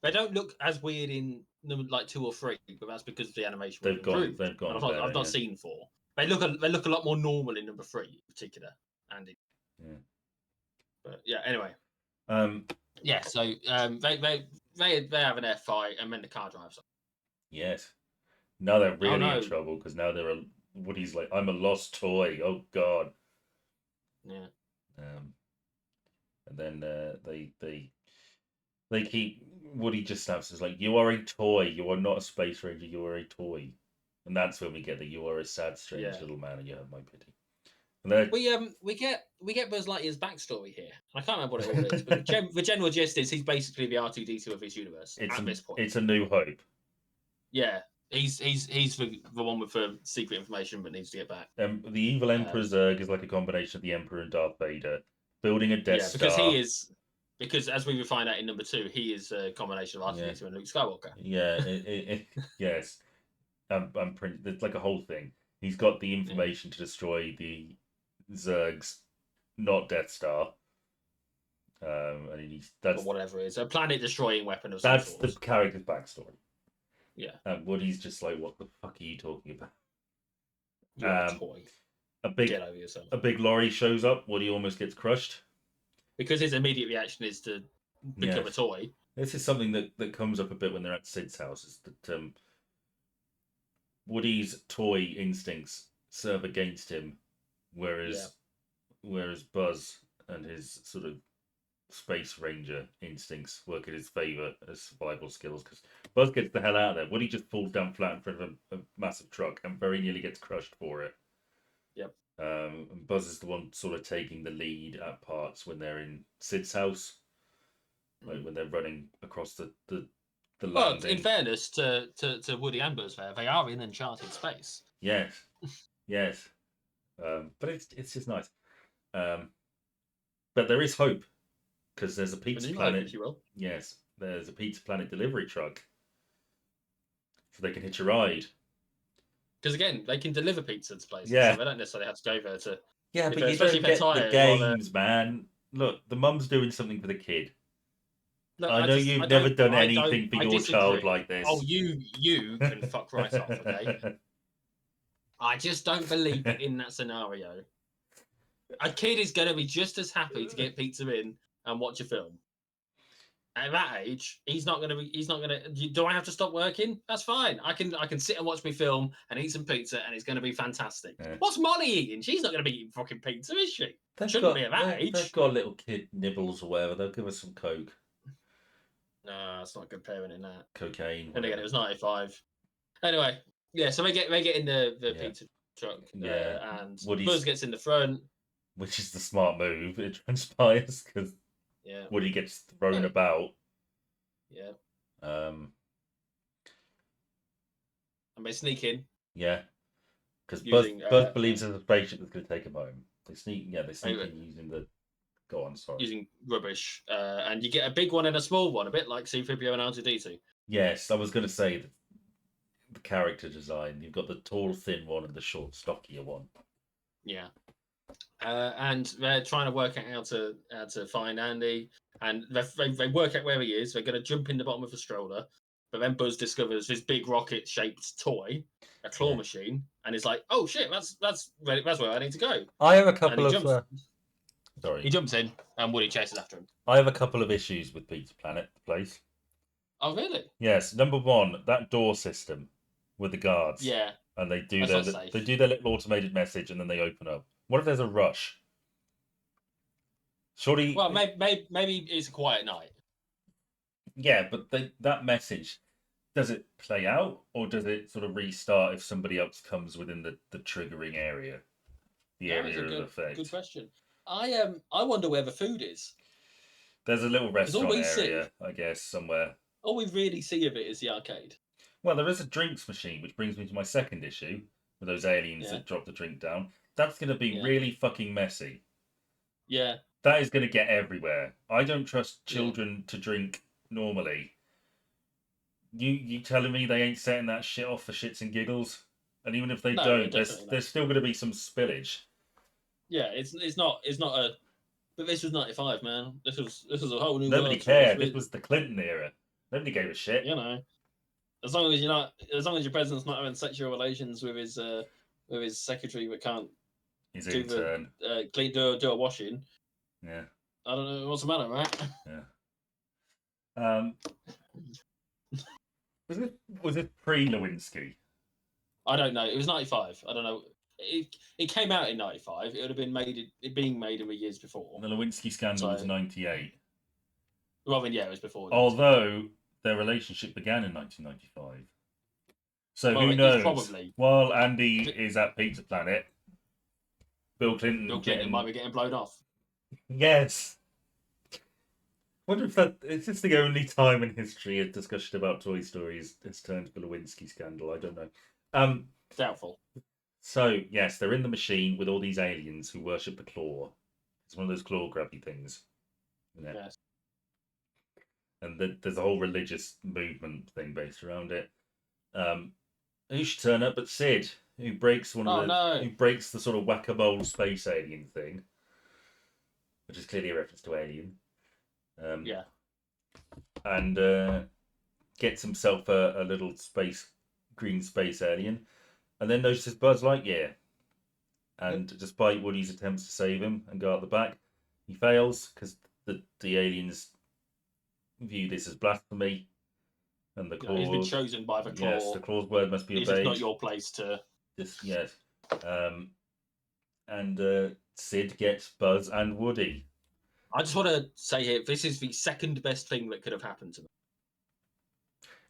They don't look as weird in like 2 or 3, but that's because the animation. They've gone. I've not seen 4. They look a lot more normal in number 3 in particular, Andy. Yeah. But yeah, anyway. Yeah. So they have an air fight, and then the car drives off. Yes. Now they're really in trouble because now Woody's like, I'm a lost toy. Oh God. Yeah. And then they keep Woody just snaps. Is like, you are a toy. You are not a space ranger. You are a toy. And that's when we get that you are a sad, strange little man, and you have my pity. And then we get Buzz Lightyear's backstory here. I can't remember what it all is, but the general gist is he's basically the R2-D2 of this universe at this point. It's A New Hope. Yeah. He's the one with the secret information but needs to get back. The evil Emperor Zurg is like a combination of the Emperor and Darth Vader, building a Death Star. Because as we will find out in number 2, he is a combination of R2-D2 and Luke Skywalker. Yeah, yes. It's like a whole thing. He's got the information to destroy the Zurgs, not Death Star. And that's whatever it is, a planet-destroying weapon of some That's sort. the character's backstory. Yeah. And Woody's just like, what the fuck are you talking about? You're a toy. Get over yourself. A big lorry shows up. Woody almost gets crushed. Because his immediate reaction is to become a toy. This is something that comes up a bit when they're at Sid's house. Is that Woody's toy instincts serve against him, whereas Buzz and his sort of space ranger instincts work in his favor as survival skills. Because Buzz gets the hell out of there. Woody just falls down flat in front of a massive truck and very nearly gets crushed for it. Yep. And Buzz is the one sort of taking the lead at parts when they're in Sid's house, like when they're running across the Well, landing. in fairness to Woody and Buzz, they are in uncharted space. Yes, yes, but it's just nice. But there is hope because there's a Pizza Planet. If you will. Yes, there's a Pizza Planet delivery truck, so they can hitch a ride. Because again, they can deliver pizza to places, Yeah. so they don't necessarily have to go there to. Yeah, but you especially don't if they're get the tired while games, man. Look, the mum's doing something for the kid. Look, I know you've never done anything for your child like this. Oh, you can fuck right off, okay? I just don't believe it in that scenario. A kid is going to be just as happy to get pizza in and watch a film. At that age, he's not going to be. He's not going to. Do I have to stop working? That's fine. I can sit and watch my film and eat some pizza, and it's going to be fantastic. Yeah. What's Molly eating? She's not going to be eating fucking pizza, is she? Shouldn't be at that age. They've got little kid nibbles or whatever. They'll give us some coke. No, that's not good parenting. That cocaine. and again, it was 95. Anyway, yeah. So they get in the pizza truck. And Buzz gets in the front, which is the smart move. It transpires because Woody gets thrown about. Yeah. And they sneak in. Yeah. Because Buzz believes there's a spaceship that's going to take him home. They sneak in using the. Go on, sorry. Using rubbish, and you get a big one and a small one, a bit like C-3PO and R2-D2. Yes, I was going to say the character design. You've got the tall, thin one and the short, stockier one. Yeah. And they're trying to work out how to find Andy, and they work out where he is. They're going to jump in the bottom of the stroller, but then Buzz discovers this big rocket-shaped toy, a claw machine, and he's like, "Oh shit, that's where I need to go." I have a couple of. Sorry. He jumps in, and Woody chases after him. I have a couple of issues with Pizza Planet, the place. Oh really? Yes. Number one, that door system with the guards. Yeah. And they do their little automated message, and then they open up. What if there's a rush? Surely. Well, maybe it's a quiet night. Yeah, but that message, does it play out, or does it sort of restart if somebody else comes within the triggering area, the area of effect? Good question. I wonder where the food is. There's a little restaurant area, I guess, somewhere. All we really see of it is the arcade. Well, there is a drinks machine, which brings me to my second issue, with those aliens that drop the drink down. That's going to be really fucking messy. Yeah. That is going to get everywhere. I don't trust children to drink normally. You telling me they ain't setting that shit off for shits and giggles? And even if they don't, there's still going to be some spillage. Yeah, it's not a. But this was 95, man. This was a whole new. Nobody cared. This was the Clinton era. Nobody gave a shit. You know, as long as your president's not having sexual relations with his secretary, but can't. His intern. Do a washing. Yeah. I don't know what's the matter, right? Yeah. Was it pre-Lewinsky? I don't know. It was 95. I don't know. It came out in 95. It would have been being made in the years before. The Lewinsky scandal was 98. Well, then, it was before. Although their relationship began in 1995. So who knows? Probably. While Andy is at Pizza Planet, Bill Clinton might be getting blown off. Yes. Wonder if is this the only time in history a discussion about Toy Story has turned to the Lewinsky scandal? I don't know. Doubtful. So yes, they're in the machine with all these aliens who worship the claw. It's one of those claw grabby things. Isn't it? Yes. And there's a whole religious movement thing based around it. Who should turn up but Sid, who breaks who breaks the sort of whack-a-mole space alien thing, which is clearly a reference to Alien. And gets himself a little green space alien, and then notices Buzz Lightyear. And despite Woody's attempts to save him and go out the back, he fails because the aliens view this as blasphemy, And the You know, he's been claws. chosen by the claw. Yes, the claw's word must be It's obeyed. just not your place to. Yes. And Sid gets Buzz and Woody. I just want to say here, this is the second best thing that could have happened to them.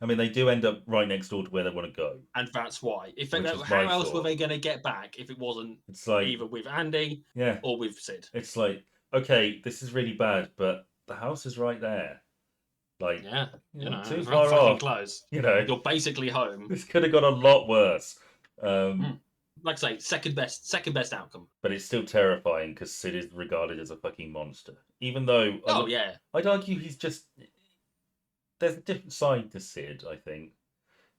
I mean, they do end up right next door to where they want to go. And that's why. If they, Which is how my else were thought. they going to get back if it wasn't It's like, either with Andy yeah, or with Sid? it's like, okay, this is really bad, but the house is right there. Like, Yeah, you know, too it's far real fucking off. close. You know, You're basically home. this could have got a lot worse. Like I say, second best outcome. But it's still terrifying because Sid is regarded as a fucking monster. Even though, Oh yeah, I'd argue he's just, there's a different side to Sid. I think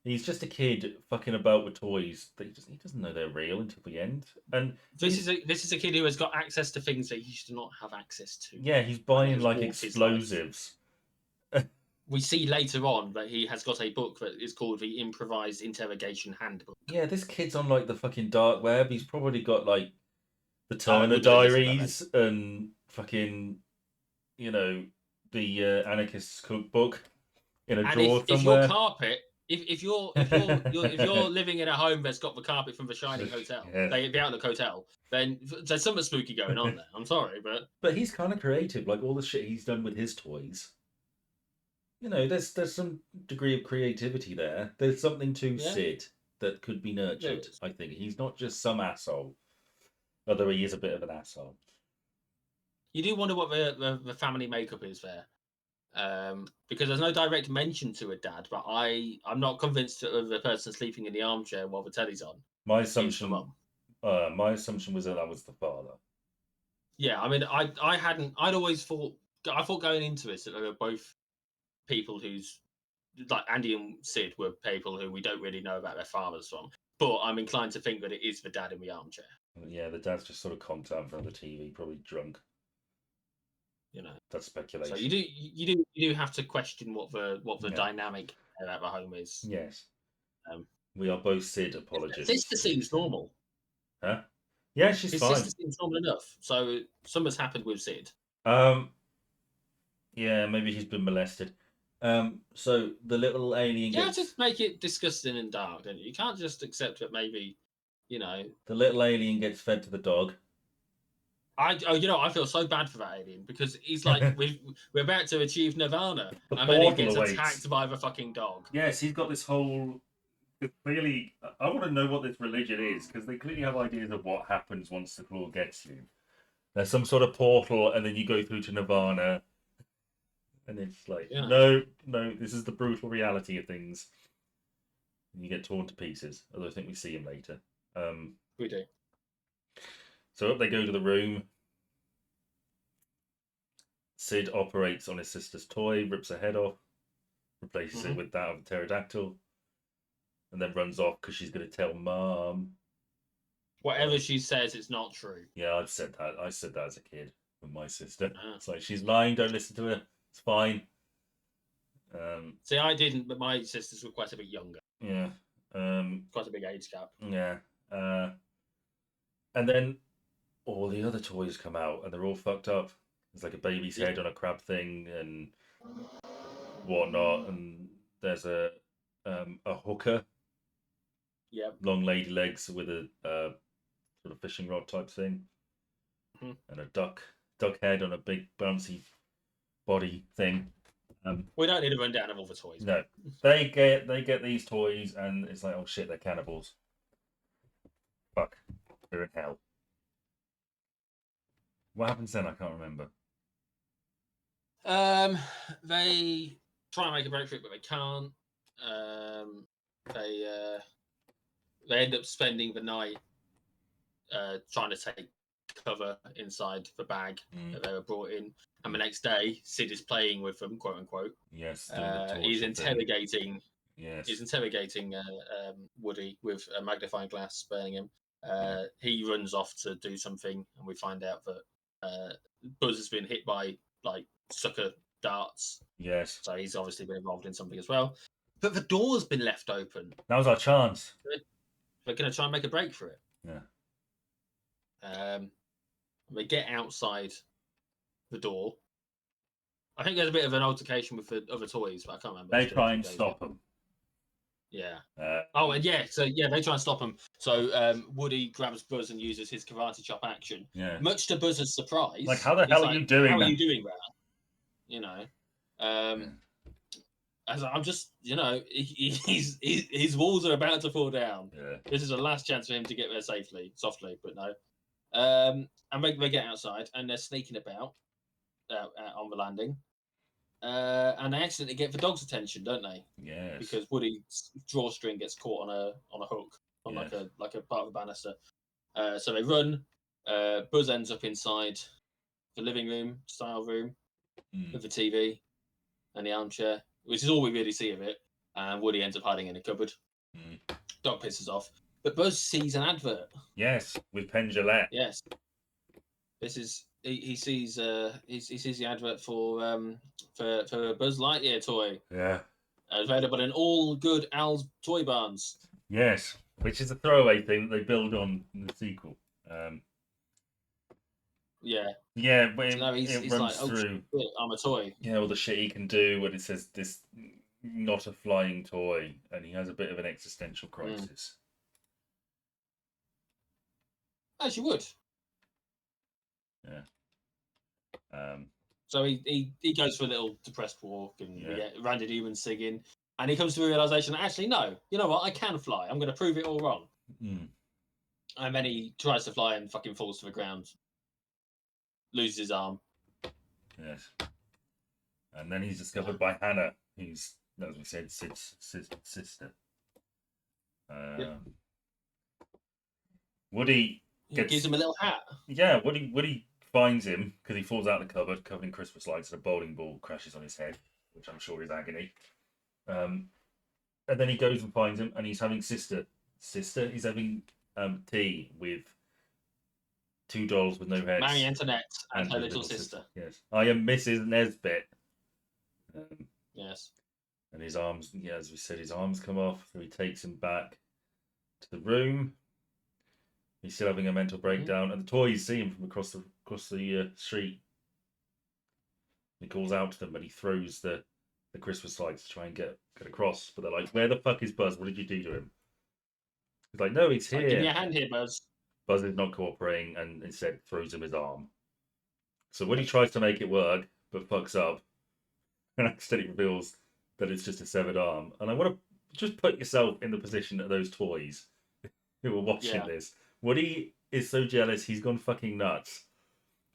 he's just a kid fucking about with toys that he doesn't know they're real until the end. And this is a kid who has got access to things that he used to not have access to. yeah, he's buying has like warped his explosives. We see later on that he has got a book that is called the Improvised Interrogation Handbook. Yeah, this kid's on like the fucking dark web. He's probably got like the Turner would do this, Diaries and fucking, you know, the Anarchist's Cookbook in a And drawer if somewhere. your carpet, if you're living in a home that's got the carpet from the Shining Hotel, Yes. the Outlook Hotel, then there's something spooky going on there. I'm sorry, But he's kind of creative, like all the shit he's done with his toys. You know, there's some degree of creativity there. There's something to Sid that could be nurtured. I think he's not just some asshole, although he is a bit of an asshole. You do wonder what the family makeup is there, because there's no direct mention to a dad. But I'm not convinced of the person sleeping in the armchair while the telly's on. My assumption was that was the father. Yeah, I mean, I'd always thought going into this that they were both people who's like Andy and Sid were people who we don't really know about their fathers from, but I'm inclined to think that it is the dad in the armchair. Yeah, the dad's just sort of conked out in front of the TV, probably drunk. You know, that's speculation. So you do have to question what the dynamic at the home is. Yes, we are both Sid apologists. Sister seems normal. Huh? Yeah, she's fine. His sister seems normal enough. So something's happened with Sid. Yeah, maybe he's been molested. So the little alien. You have to make it disgusting and dark, don't you? You can't just accept that maybe, you know. The little alien gets fed to the dog. I feel so bad for that alien because he's like, we're about to achieve nirvana, and then he gets attacked by the fucking dog. Yes, he's got this whole. Clearly, I want to know what this religion is because they clearly have ideas of what happens once the claw gets you. There's some sort of portal, and then you go through to nirvana. And it's like, no, this is the brutal reality of things. And you get torn to pieces. Although I think we see him later. We do. So up they go to the room. Sid operates on his sister's toy, rips her head off, replaces it with that of a pterodactyl, and then runs off because she's going to tell Mom. Whatever she says, it's not true. Yeah, I've said that. I said that as a kid with my sister. It's like, she's lying, don't listen to her. It's fine. See, I didn't, but my sisters were quite a bit younger. Yeah. Quite a big age gap. Yeah. And then all the other toys come out, and they're all fucked up. There's like a baby's head on a crab thing and whatnot, and there's a hooker. Yeah. Long lady legs with a sort of fishing rod type thing, and a duck head on a big bouncy body thing. We don't need a rundown of all the toys. No, they get these toys, and it's like, oh shit, they're cannibals. Fuck, they're in hell. What happens then? I can't remember. They try and make a break for it, but they can't. They end up spending the night trying to take cover inside the bag that they were brought in. And the next day, Sid is playing with them, quote unquote. Yes, he's interrogating. Yes, he's interrogating Woody with a magnifying glass, burning him. He runs off to do something, and we find out that Buzz has been hit by like sucker darts. Yes, so he's obviously been involved in something as well. But the door's been left open. That was our chance. They're going to try and make a break for it. Yeah. They get outside the door. I think there's a bit of an altercation with the other toys, but I can't remember. They try and stop him. Yeah. Uh, Oh, and yeah, so yeah, they try and stop him. So Woody grabs Buzz and uses his karate chop action. yeah. Much to Buzz's surprise, Like, how the he's hell like, are you doing How that? are you doing that? You know, as I'm just, you know, his walls are about to fall down. Yeah. This is the last chance for him to get there softly, but no. And they get outside and they're sneaking about on the landing. And they accidentally get the dog's attention, don't they? Yes. Because Woody's drawstring gets caught on a hook, on Yes. like a part of a banister. So they run. Buzz ends up inside the living room style room with the TV and the armchair, which is all we really see of it. And Woody ends up hiding in a cupboard. Dog pisses off, but Buzz sees an advert. Yes, with Penn Jillette. Yes, this is he sees he sees the advert for a Buzz Lightyear toy. Yeah. Available in all good Al's toy barns. Yes, which is a throwaway thing that they build on in the sequel. Yeah. Yeah, but So it he's runs like, through. Shit, I'm a toy. Yeah, all the shit he can do when it says this not a flying toy, and he has a bit of an existential crisis. As you would. Yeah. So he goes for a little depressed walk, and we get Randy Newman singing, and he comes to the realization that actually, no, you know what, I can fly. I'm going to prove it all wrong. And then he tries to fly and fucking falls to the ground, loses his arm. Yes. And then he's discovered by Hannah, who's, as we said, Sid's sister. Woody gives him a little hat. Yeah, Woody finds him because he falls out of the cupboard, covered in Christmas lights, and a bowling ball crashes on his head, which I'm sure is agony. And then he goes and finds him, and he's having he's having tea with two dolls with no heads. Marie Antoinette and her little sister. Yes. I am Mrs. Nesbit. Yes. And his arms, as we said, his arms come off, so he takes him back to the room. He's still having a mental breakdown, and the toys see him from across the street. He calls out to them, and he throws the Christmas lights to try and get across. But they're like, "Where the fuck is Buzz? What did you do to him?" He's like, "No, he's here. Give me a hand here, Buzz." Buzz is not cooperating, and instead throws him his arm. So when he tries to make it work, but fucks up, and accidentally reveals that it's just a severed arm. And I want to just put yourself in the position of those toys who were watching this. Woody is so jealous, he's gone fucking nuts.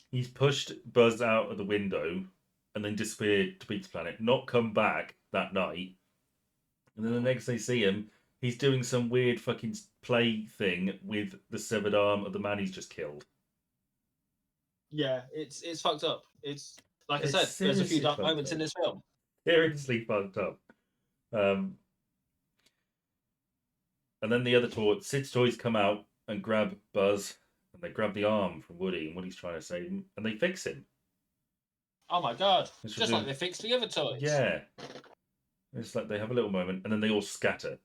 He's pushed Buzz out of the window and then disappeared to Pizza Planet, not come back that night. And then the next they see him, he's doing some weird fucking play thing with the severed arm of the man he's just killed. Yeah, it's fucked up. It's like I said, there's a few dark moments in this film. Seriously fucked up. And then the other Sid's toys come out and grab Buzz, and they grab the arm from Woody, and Woody's trying to save him, and they fix him. Oh my god! Just like they fixed the other toys. Yeah. It's like they have a little moment, and then they all scatter.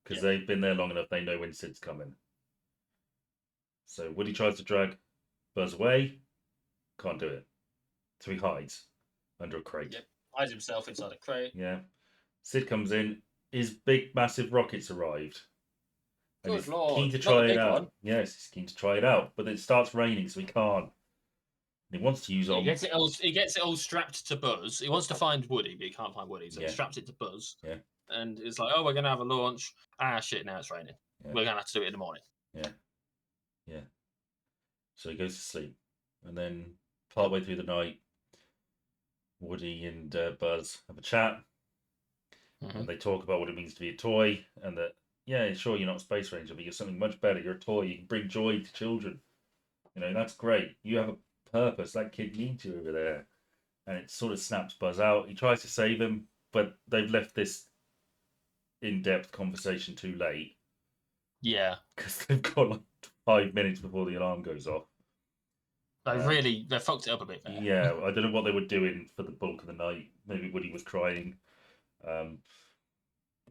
Because they've been there long enough, they know when Sid's coming. So Woody tries to drag Buzz away, can't do it. So he hides under a crate. Yep, hides himself inside a crate. Yeah. Sid comes in, his big, massive rocket's arrived. And Good he's lord. keen to try it out. One. Yes, he's keen to try it out, but it starts raining, so he can't. And he wants to use He gets it all strapped to Buzz. He wants to find Woody, but he can't find Woody, so he straps it to Buzz. Yeah. And it's like, oh, we're gonna have a launch. Ah, shit! Now it's raining. Yeah. We're gonna have to do it in the morning. Yeah. Yeah. So he goes to sleep, and then partway through the night, Woody and Buzz have a chat, and they talk about what it means to be a toy, and that. Yeah, sure, you're not a space ranger, but you're something much better. You're a toy. You can bring joy to children. You know, that's great. You have a purpose. That kid needs you over there. And it sort of snaps Buzz out. He tries to save him, but they've left this in-depth conversation too late. Yeah. Because they've got like 5 minutes before the alarm goes off. They fucked it up a bit there. Yeah, I don't know what they were doing for the bulk of the night. Maybe Woody was crying.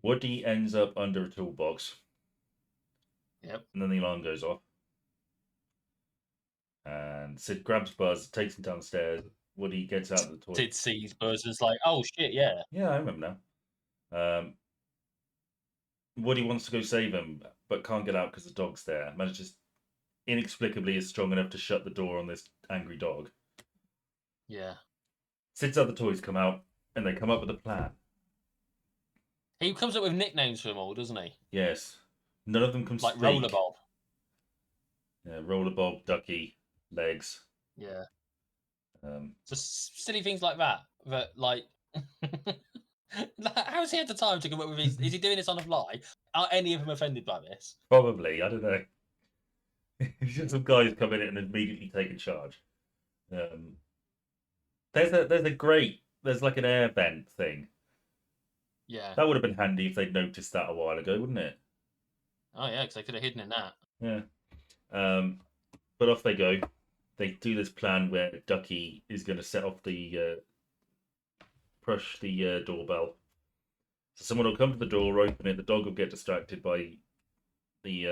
Woody ends up under a toolbox. Yep. And then the alarm goes off. And Sid grabs Buzz, takes him downstairs. Woody gets out of the toy. Sid sees Buzz and is like, oh shit, yeah. Yeah, I remember now. Woody wants to go save him, but can't get out because the dog's there. Manages inexplicably is strong enough to shut the door on this angry dog. Yeah. Sid's other toys come out, and they come up with a plan. He comes up with nicknames for them all, doesn't he? Yes. None of them can Like speak. Roller Bob. Yeah, Roller Bob, Ducky, Legs. Yeah. Um, Just silly things like that. That like, how's he had the time to come up with these? Is he doing this on a fly? Are any of them offended by this? Probably, I don't know. It's just some guys come in and immediately taking charge. There's like an air vent thing. Yeah. That would have been handy if they'd noticed that a while ago, wouldn't it? Oh yeah, because they could have hidden in that. Yeah. But off they go. They do this plan where Ducky is going to set off push the doorbell. So someone will come to the door, open it. The dog will get distracted by the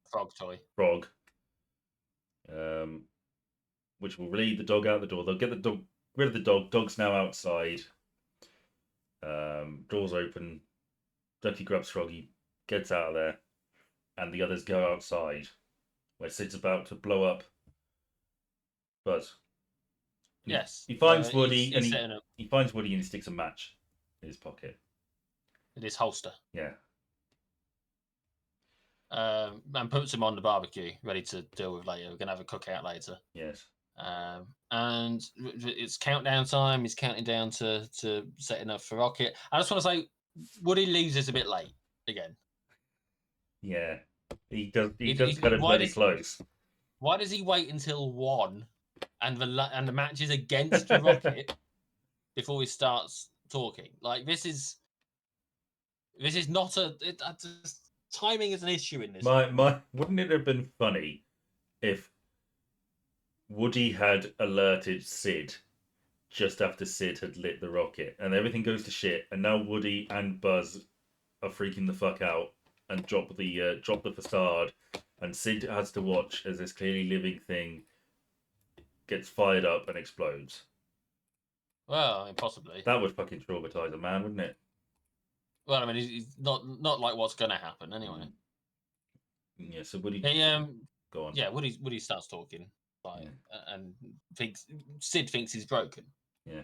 Frog toy. frog, which will lead the dog out the door. They'll get the dog rid of the dog. Dog's now outside. Doors open. Ducky grabs Froggy, gets out of there, and the others go outside, where Sid's about to blow up Buzz. Yes. He finds Woody he's and setting up he finds Woody and he sticks a match in his pocket. in his holster. Yeah. And puts him on the barbecue, ready to deal with later. We're gonna have a cookout later. Yes. And it's countdown time. He's counting down to setting up for Rocket. I just want to say, Woody leaves us a bit late again. Yeah. He does. He He- does kind of why bloody does- close. Why does he wait until 1 and the match is against Rocket before he starts talking? Like this is not timing is an issue in this. Wouldn't it have been funny if Woody had alerted Sid just after Sid had lit the rocket, and everything goes to shit, and now Woody and Buzz are freaking the fuck out and drop the facade, and Sid has to watch as this clearly living thing gets fired up and explodes. Well, I mean, possibly. That would fucking traumatize a man, wouldn't it? Well, I mean, he's not like what's going to happen anyway. Yeah. So Woody, He go on. yeah, Woody starts talking, like, Yeah. and Sid thinks he's broken. Yeah.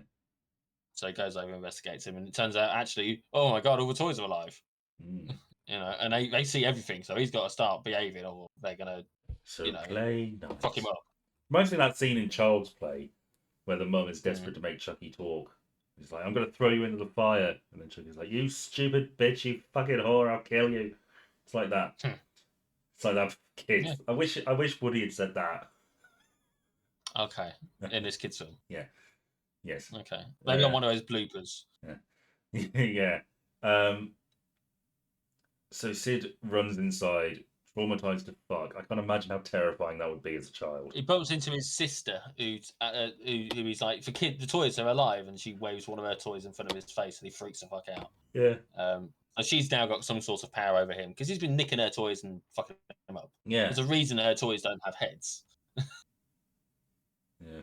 So he goes over and investigates him, and it turns out actually, oh my god, all the toys are alive. Mm. You know, and they see everything, so he's got to start behaving, or they're gonna So you know, play nice. fuck him up. Reminds me of that scene in Child's Play where the mum is desperate to make Chucky talk. He's like, I'm going to throw you into the fire. And then Chucky's like, you stupid bitch, you fucking whore, I'll kill you. It's like that. It's like that for kids. Yeah. I wish Woody had said that. Okay, in this kids film. Yes. Okay, maybe on one of those bloopers. Yeah. So Sid runs inside, traumatized to fuck. I can't imagine how terrifying that would be as a child. He bumps into his sister, who he's like, the toys are alive, and she waves one of her toys in front of his face, and he freaks the fuck out. Yeah. And she's now got some sort of power over him because he's been nicking her toys and fucking them up. Yeah. There's a reason her toys don't have heads. Yeah.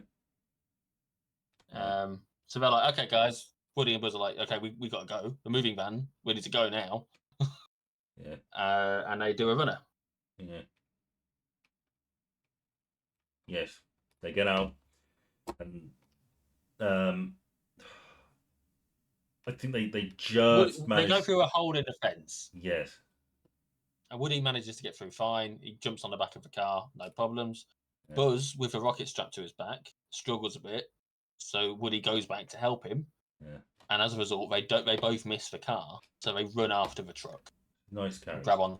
So they're like, okay, guys. Woody and Buzz are like, okay, we got to go. The moving van, we need to go now. Yeah. And they do a runner. Yeah. Yes. They get out and I think they just They manage. go through a hole in the fence. Yes. And Woody manages to get through fine. He jumps on the back of the car, no problems. Yeah. Buzz, with a rocket strapped to his back, struggles a bit. So Woody goes back to help him. Yeah. And as a result, they both miss the car. So they run after the truck. Nice character. Grab on.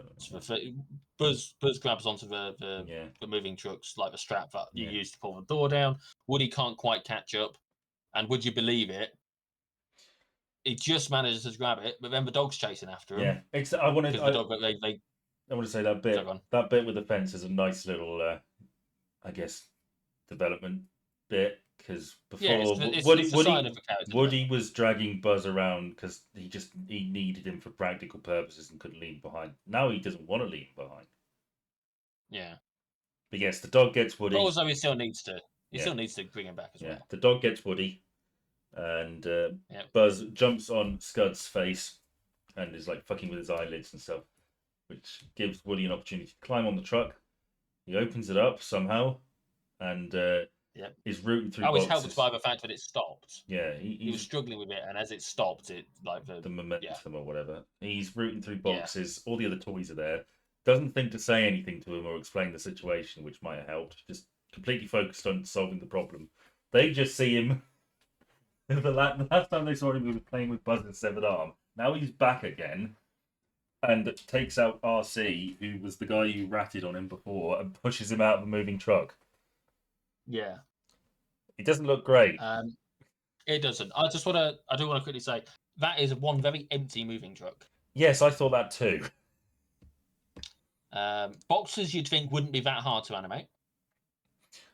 Buzz grabs onto the Yeah. moving trucks, like the strap that you Yeah. use to pull the door down. Woody can't quite catch up. And would you believe it? He just manages to grab it, but then the dog's chasing after him. Yeah. Except I want Because the dog, to say that bit. Sorry, go on. That bit with the fence is a nice little, I guess, development bit because before it's a sign of the character. Woody was dragging Buzz around because he needed him for practical purposes and couldn't leave him behind. Now he doesn't want to leave him behind. Yeah. But yes, the dog gets Woody. Also, he still needs to. He Yeah. still needs to bring him back as Yeah, well. the dog gets Woody, and Yep. Buzz jumps on Scud's face and is like fucking with his eyelids and stuff, which gives Woody an opportunity to climb on the truck. He opens it up somehow, and Yep. is rooting through I was boxes. helped by the fact that it stopped. Yeah, He was struggling with it, and as it stopped, it like the momentum or whatever. He's rooting through Yeah. boxes. All the other toys are there. Doesn't think to say anything to him or explain the situation, which might have helped. Just completely focused on solving the problem. They just see him. The last time they saw him, he was playing with Buzz's severed arm. Now he's back again and takes out RC, who was the guy who ratted on him before, and pushes him out of a moving truck. Yeah. He doesn't look great. It doesn't. I do want to quickly say that is one very empty moving truck. Yes, I thought that too. Boxes you'd think wouldn't be that hard to animate.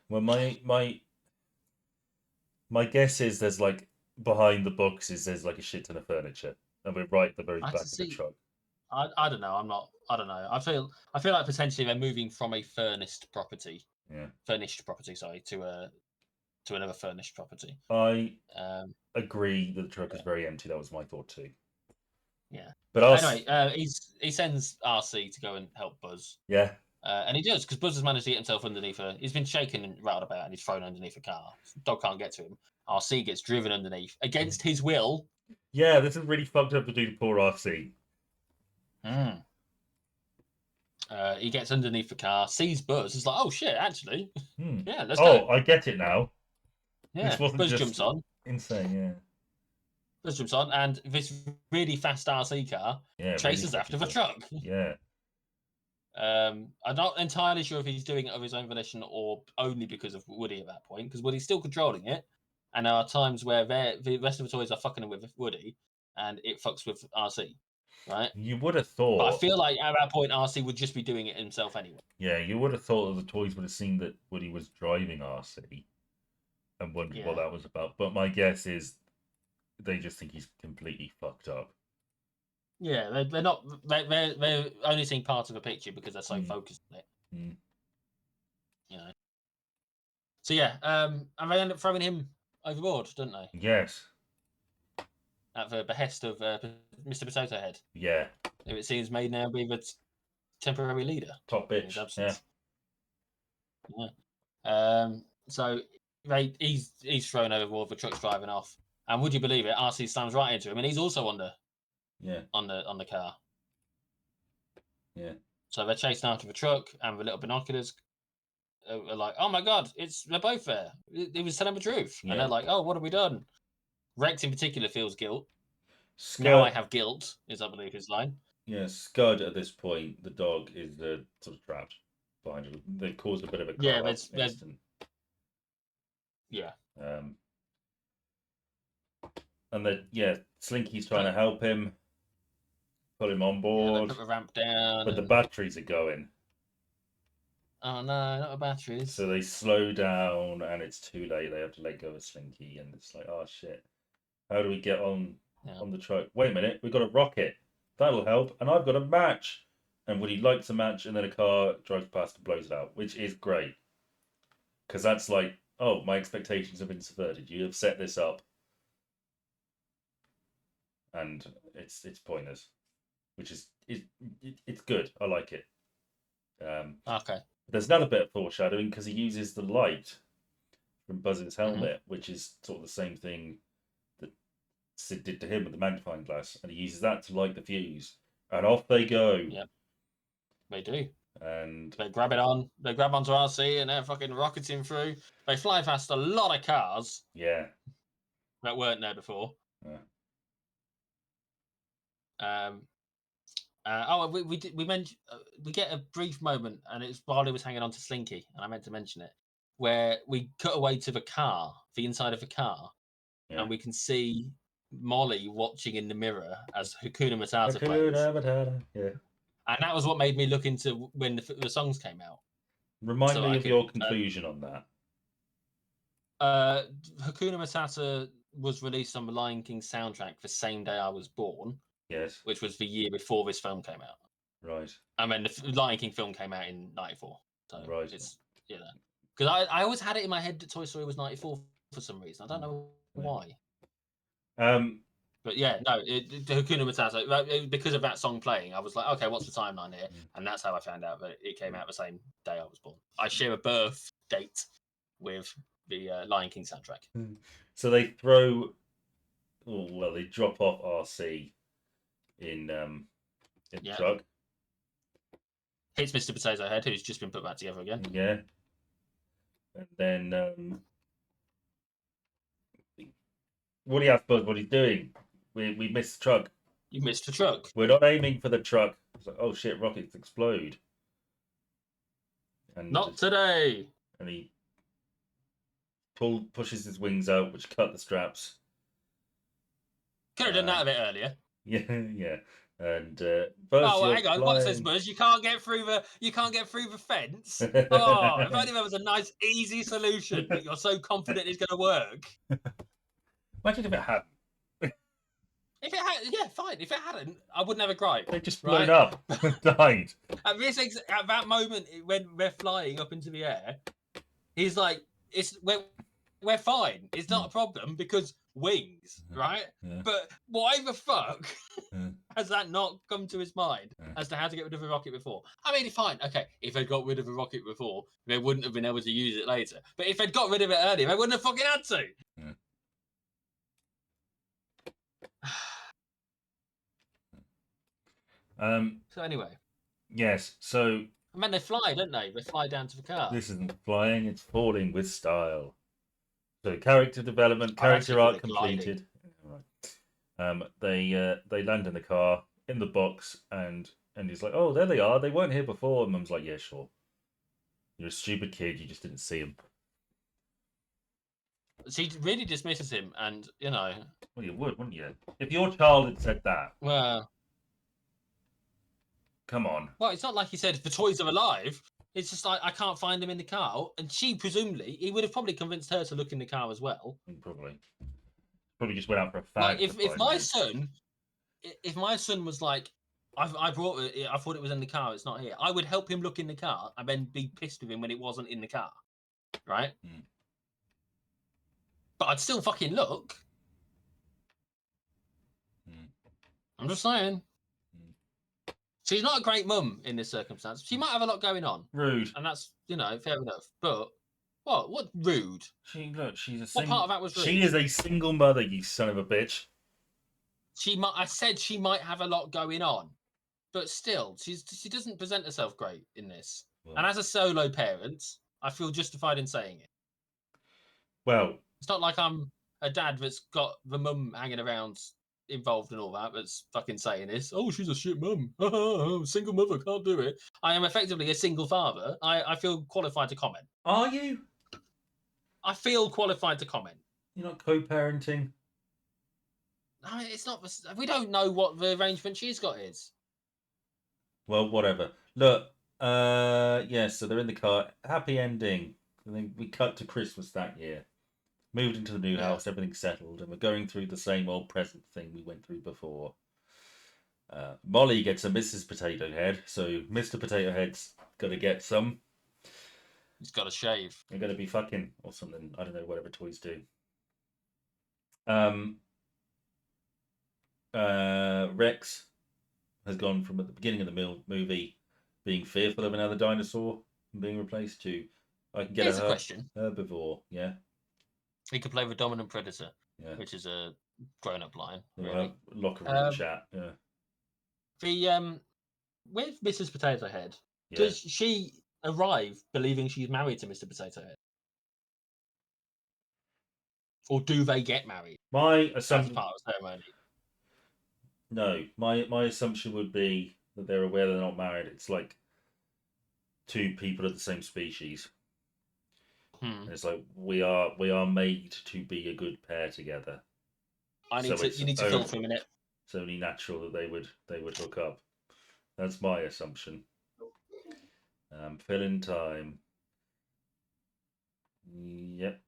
Well, my guess is there's like behind the boxes there's like a shit ton of furniture, and we're right at the very I have back to of the see. truck. I don't know. I don't know. I feel like potentially they're moving from a furnished property, sorry, to another furnished property. I agree that the truck is very empty. That was my thought too. Yeah. But anyway, he sends RC to go and help Buzz. Yeah. And he does, because Buzz has managed to get himself underneath he's been shaken and rattled about, and he's thrown underneath a car. Dog can't get to him. RC gets driven underneath against his will. Yeah, this is really fucked up to do to poor RC. He gets underneath the car, sees Buzz, is like, oh shit, actually. Yeah, let's go. Oh, I get it now. Yeah, this wasn't Buzz just jumps on. Insane, yeah. Buzz jumps on, and this really fast RC car chases really after the quickly. truck. Yeah. I'm not entirely sure if he's doing it of his own volition or only because of Woody at that point, because Woody's still controlling it, and there are times where the rest of the toys are fucking with Woody, and it fucks with RC, right? You would have thought. But I feel like at that point, RC would just be doing it himself anyway. Yeah, you would have thought that the toys would have seen that Woody was driving RC and wondered what that was about. But my guess is they just think he's completely fucked up. Yeah, they're not. They're only seeing part of a picture because they're so focused on it. You know. So yeah, and they end up throwing him overboard, don't they? Yes. At the behest of Mr. Potato Head. Yeah. Who it seems may now be the temporary leader. Top bitch. Yeah. So he's thrown overboard. The truck's driving off, and would you believe it? RC slams right into him, and he's also on the car. Yeah. So they're chasing after the truck, and the little binoculars are like, "Oh my god, they're both there. He was telling the truth." And they're like, "Oh, what have we done?" Rex in particular feels guilt. Now I have guilt, is I believe his line. Yeah, Scud at this point, the dog is sort of trapped behind it. They caused a bit of a car incident. Yeah. And then Slinky's trying to help him, put him on board. Put the ramp down. But the batteries are going. Oh no, not the batteries. So they slow down and it's too late. They have to let go of Slinky and it's like, oh shit. How do we get on the truck? Wait a minute, we've got a rocket. That'll help. And I've got a match. And Woody lights a match and then a car drives past and blows it out, which is great. Because that's like, oh, my expectations have been subverted. You have set this up. And it's pointless. Which is it's good. I like it. Okay. There's another bit of foreshadowing because he uses the light from Buzz's helmet, which is sort of the same thing that Sid did to him with the magnifying glass, and he uses that to light the fuse, and off they go. Yep, they do. And they grab it on. They grab onto RC, and they're fucking rocketing through. They fly past a lot of cars. Yeah. That weren't there before. Yeah. We mentioned we get a brief moment, and it's while he was hanging on to Slinky, and I meant to mention it, where we cut away to the car, the inside of the car, and we can see Molly watching in the mirror as Hakuna Matata plays. Yeah. And that was what made me look into when the songs came out. Remind me of your conclusion on that. Hakuna Matata was released on the Lion King soundtrack the same day I was born. Yes. Which was the year before this film came out. Right. I mean, the Lion King film came out in '94. So right. It's Because I always had it in my head that Toy Story was 94 for some reason. I don't know why. But yeah, no, the Hakuna Matata, because of that song playing, I was like, okay, what's the timeline here? And that's how I found out that it came out the same day I was born. I share a birth date with the Lion King soundtrack. So they throw, they drop off RC in the truck. Hits Mr. Potato Head, who's just been put back together again. Yeah. And then what do you have, Buzz? What are you doing? We missed the truck. You missed the truck. We're not aiming for the truck. It's like, oh shit, rockets explode. And Not today. And he pushes his wings out, which cut the straps. Could have done that a bit earlier. Yeah. And oh, hang on! What's this, Buzz? You can't get through the fence. Oh, if only there was a nice, easy solution that you're so confident is going to work. Imagine if it hadn't. If it had, yeah, fine. If it hadn't, I wouldn't have a gripe. They just blown up and died. At that moment when we're flying up into the air, he's like, we're fine. It's not a problem because wings, right? Yeah. But why the fuck has that not come to his mind as to how to get rid of a rocket before? I mean, fine, okay. If they'd got rid of a rocket before, they wouldn't have been able to use it later. But if they'd got rid of it earlier, they wouldn't have fucking had to. Yeah. So anyway. Yes, so... I mean, they fly, don't they? They fly down to the car. This isn't flying, it's falling with style. So character development, character arc completed. They land in the car, in the box, and he's like, oh, there they are. They weren't here before. And Mum's like, yeah, sure. You're a stupid kid. You just didn't see them. She really dismisses him, and, you know... Well, you would, wouldn't you? If your child had said that... Well... Come on. Well, it's not like he said, the toys are alive. It's just like, I can't find them in the car. And she, presumably, he would have probably convinced her to look in the car as well. Probably just went out for a fag. Like, if my son was like, I brought it, I thought it was in the car, it's not here, I would help him look in the car and then be pissed with him when it wasn't in the car. Right? But I'd still fucking look. I'm just saying. She's not a great mum in this circumstance. She might have a lot going on. Rude. And that's, fair enough. But, what rude? She's a what part of that was rude? She is a single mother, you son of a bitch. I said she might have a lot going on. But still, she doesn't present herself great in this. Well, and as a solo parent, I feel justified in saying it. Well... It's not like I'm a dad that's got the mum hanging around involved and all that, that's fucking saying this. Oh, she's a shit mum. Single mother, can't do it. I am effectively a single father. I feel qualified to comment. Are you? I feel qualified to comment. You're not co-parenting? I mean, it's not... We don't know what the arrangement she's got is. Well, whatever. Look, so they're in the car. Happy ending. I think we cut to Christmas that year. Moved into the new house, everything's settled, and we're going through the same old present thing we went through before. Molly gets a Mrs. Potato Head, so Mr. Potato Head's got to get some. He's got to shave. They're going to be fucking, or something. I don't know, whatever toys do. Rex has gone from at the beginning of the movie being fearful of another dinosaur and being replaced to, I can get a herbivore, yeah. He could play the dominant predator, which is a grown-up line. Really. Locker room chat, yeah. The with Mrs. Potato Head, does she arrive believing she's married to Mr. Potato Head, or do they get married? My assumption. As part of the ceremony. No, my assumption would be that they're aware they're not married. It's like two people of the same species. And it's like we are made to be a good pair together. You need to filter a minute. It's only natural that they would hook up. That's my assumption. Fill in time. Yep.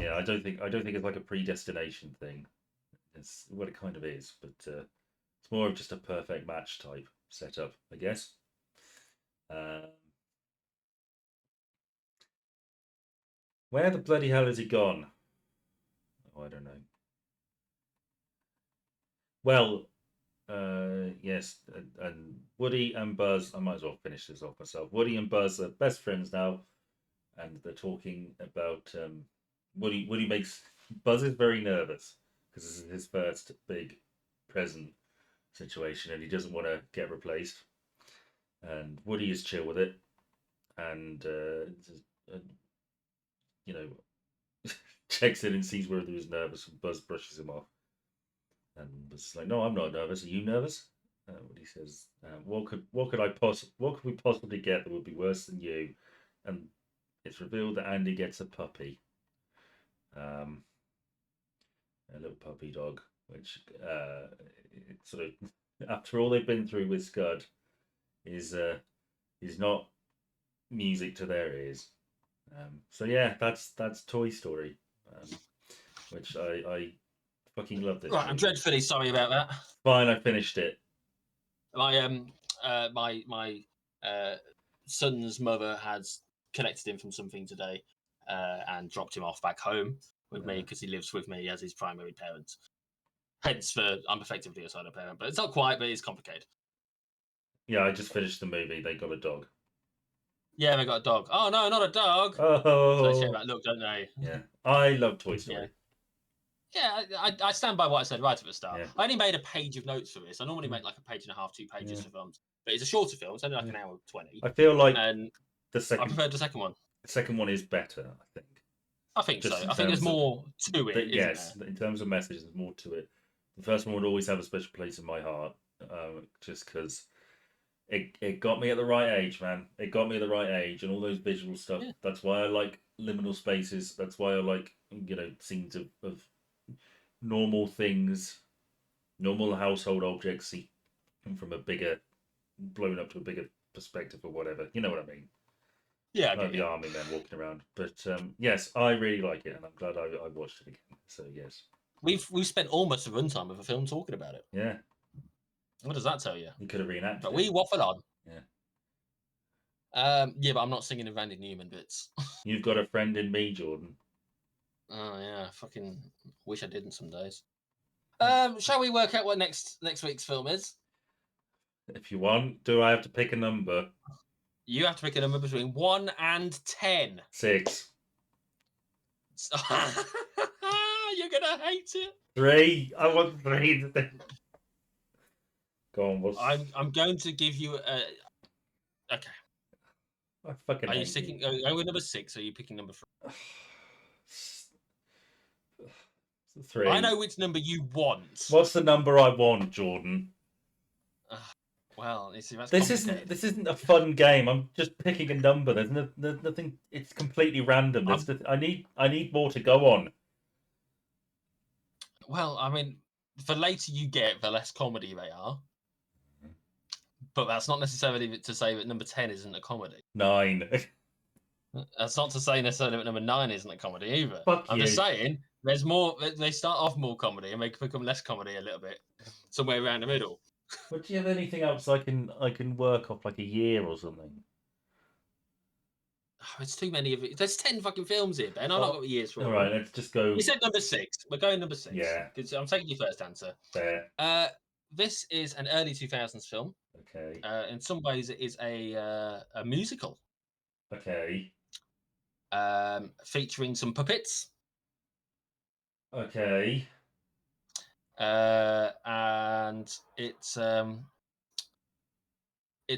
Yeah, I don't think it's like a predestination thing. It's what it kind of is, but it's more of just a perfect match type setup, I guess. Where the bloody hell has he gone? Oh, I don't know. Well, yes, and Woody and Buzz. I might as well finish this off myself. Woody and Buzz are best friends now, and they're talking about Woody. Woody makes Buzz is very nervous because this is his first big present situation, and he doesn't want to get replaced. And Woody is chill with it, and you know checks in and sees whether he's nervous, and Buzz brushes him off. And Buzz is like, "No, I'm not nervous. Are you nervous?" Woody says, what could we possibly get that would be worse than you?" And it's revealed that Andy gets a puppy, a little puppy dog, which sort of after all they've been through with Scud is not music to their ears. So yeah, that's Toy Story, which I fucking love this. Right, I'm dreadfully sorry about that. Fine, I finished it. My son's mother has collected him from something today, and dropped him off back home with me because he lives with me as his primary parent. Hence, I'm effectively a solo parent, but it's not quite, but it's complicated. Yeah, I just finished the movie. They got a dog. Yeah, they got a dog. Oh no, not a dog! Oh, So they share that look, don't they? Yeah, I love Toy Story. Yeah, I stand by what I said right at the start. Yeah. I only made a page of notes for this. I normally make like a page and a half, 2 pages for films, but it's a shorter film. It's only like an hour 20. I feel like and the second. I preferred the second one. The second one is better, I think. I think Just so. in I think there's terms of- more to it. Yes, There? in terms of message, there's more to it. The first one would always have a special place in my heart, just because it got me at the right age, man. It got me at the right age, and all those visual stuff. Yeah. That's why I like liminal spaces. That's why I like scenes of normal things, normal household objects, see from a bigger, blown up to a bigger perspective or whatever. You know what I mean? Yeah, Like the army men walking around. But yes, I really like it, and I'm glad I watched it again. So yes, we've spent almost a runtime of a film talking about it. yeah. What does that tell you? You could have reenacted. But it. we waffled on. Yeah. Yeah, but I'm not singing the Randy Newman bits. You've got a friend in me, Jordan. Oh yeah, fucking wish I didn't some days. Shall we work out what next week's film is? If you want, do I have to pick a number? You have to pick a number between 1 and 10. 6. You're gonna hate it. 3. I want 3. Go on. What's... I'm going to give you a. Okay. I fucking. Are you sticking? Going with number 6? Or are you picking number 3? 3. I know which number you want. What's the number I want, Jordan? Well, you see, that's this isn't a fun game. I'm just picking a number. There's nothing. It's completely random. I need more to go on. Well, I mean, the later you get, the less comedy they are. But that's not necessarily to say that number 10 isn't a comedy. 9. That's not to say necessarily that number 9 isn't a comedy either. I'm just saying there's more. They start off more comedy and they become less comedy a little bit, somewhere around the middle. But do you have anything else I can work off, like a year or something? Oh, it's too many of it. There's 10 fucking films here, Ben. I've not got the years for all right, let's just go. You said number 6. We're going number 6. Yeah. Because I'm taking your first answer. Fair. This is an early 2000s film. Okay. In some ways, it is a musical. Okay. Featuring some puppets. Okay. And it's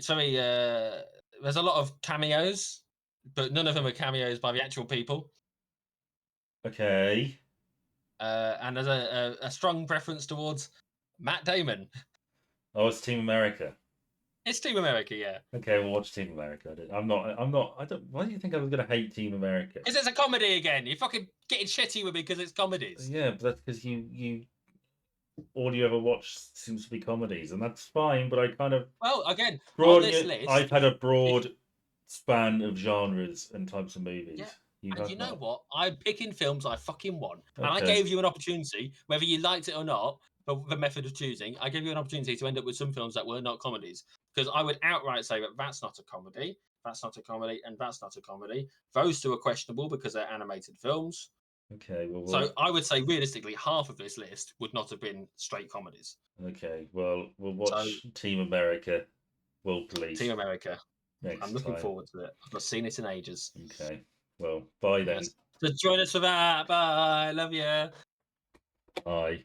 very there's a lot of cameos, but none of them are cameos by the actual people. Okay. And there's a strong preference towards Matt Damon. Oh, it's Team America. It's Team America, yeah. Okay, we'll watch Team America. I'm not. I don't. Why do you think I was gonna hate Team America? Because it's a comedy again. You're fucking getting shitty with me because it's comedies. Yeah, but that's because you all you ever watch seems to be comedies, and that's fine. But I kind of again on this list, list, I've had a broad span of genres and types of movies. Yeah. And you know what? I'm picking films I fucking want, and I Okay. gave you an opportunity, whether you liked it or not. But the method of choosing, I gave you an opportunity to end up with some films that were not comedies. because I would outright say that that's not a comedy, that's not a comedy, and that's not a comedy. Those two are questionable because they're animated films. Okay, well, So I would say realistically, half of this list would not have been straight comedies. okay, well, we'll So watch Team America, World Police Team America, I'm next looking time. forward to it. I've not seen it in ages. Okay, well, bye then. Yes. So join us for that. Bye. Love you. Bye.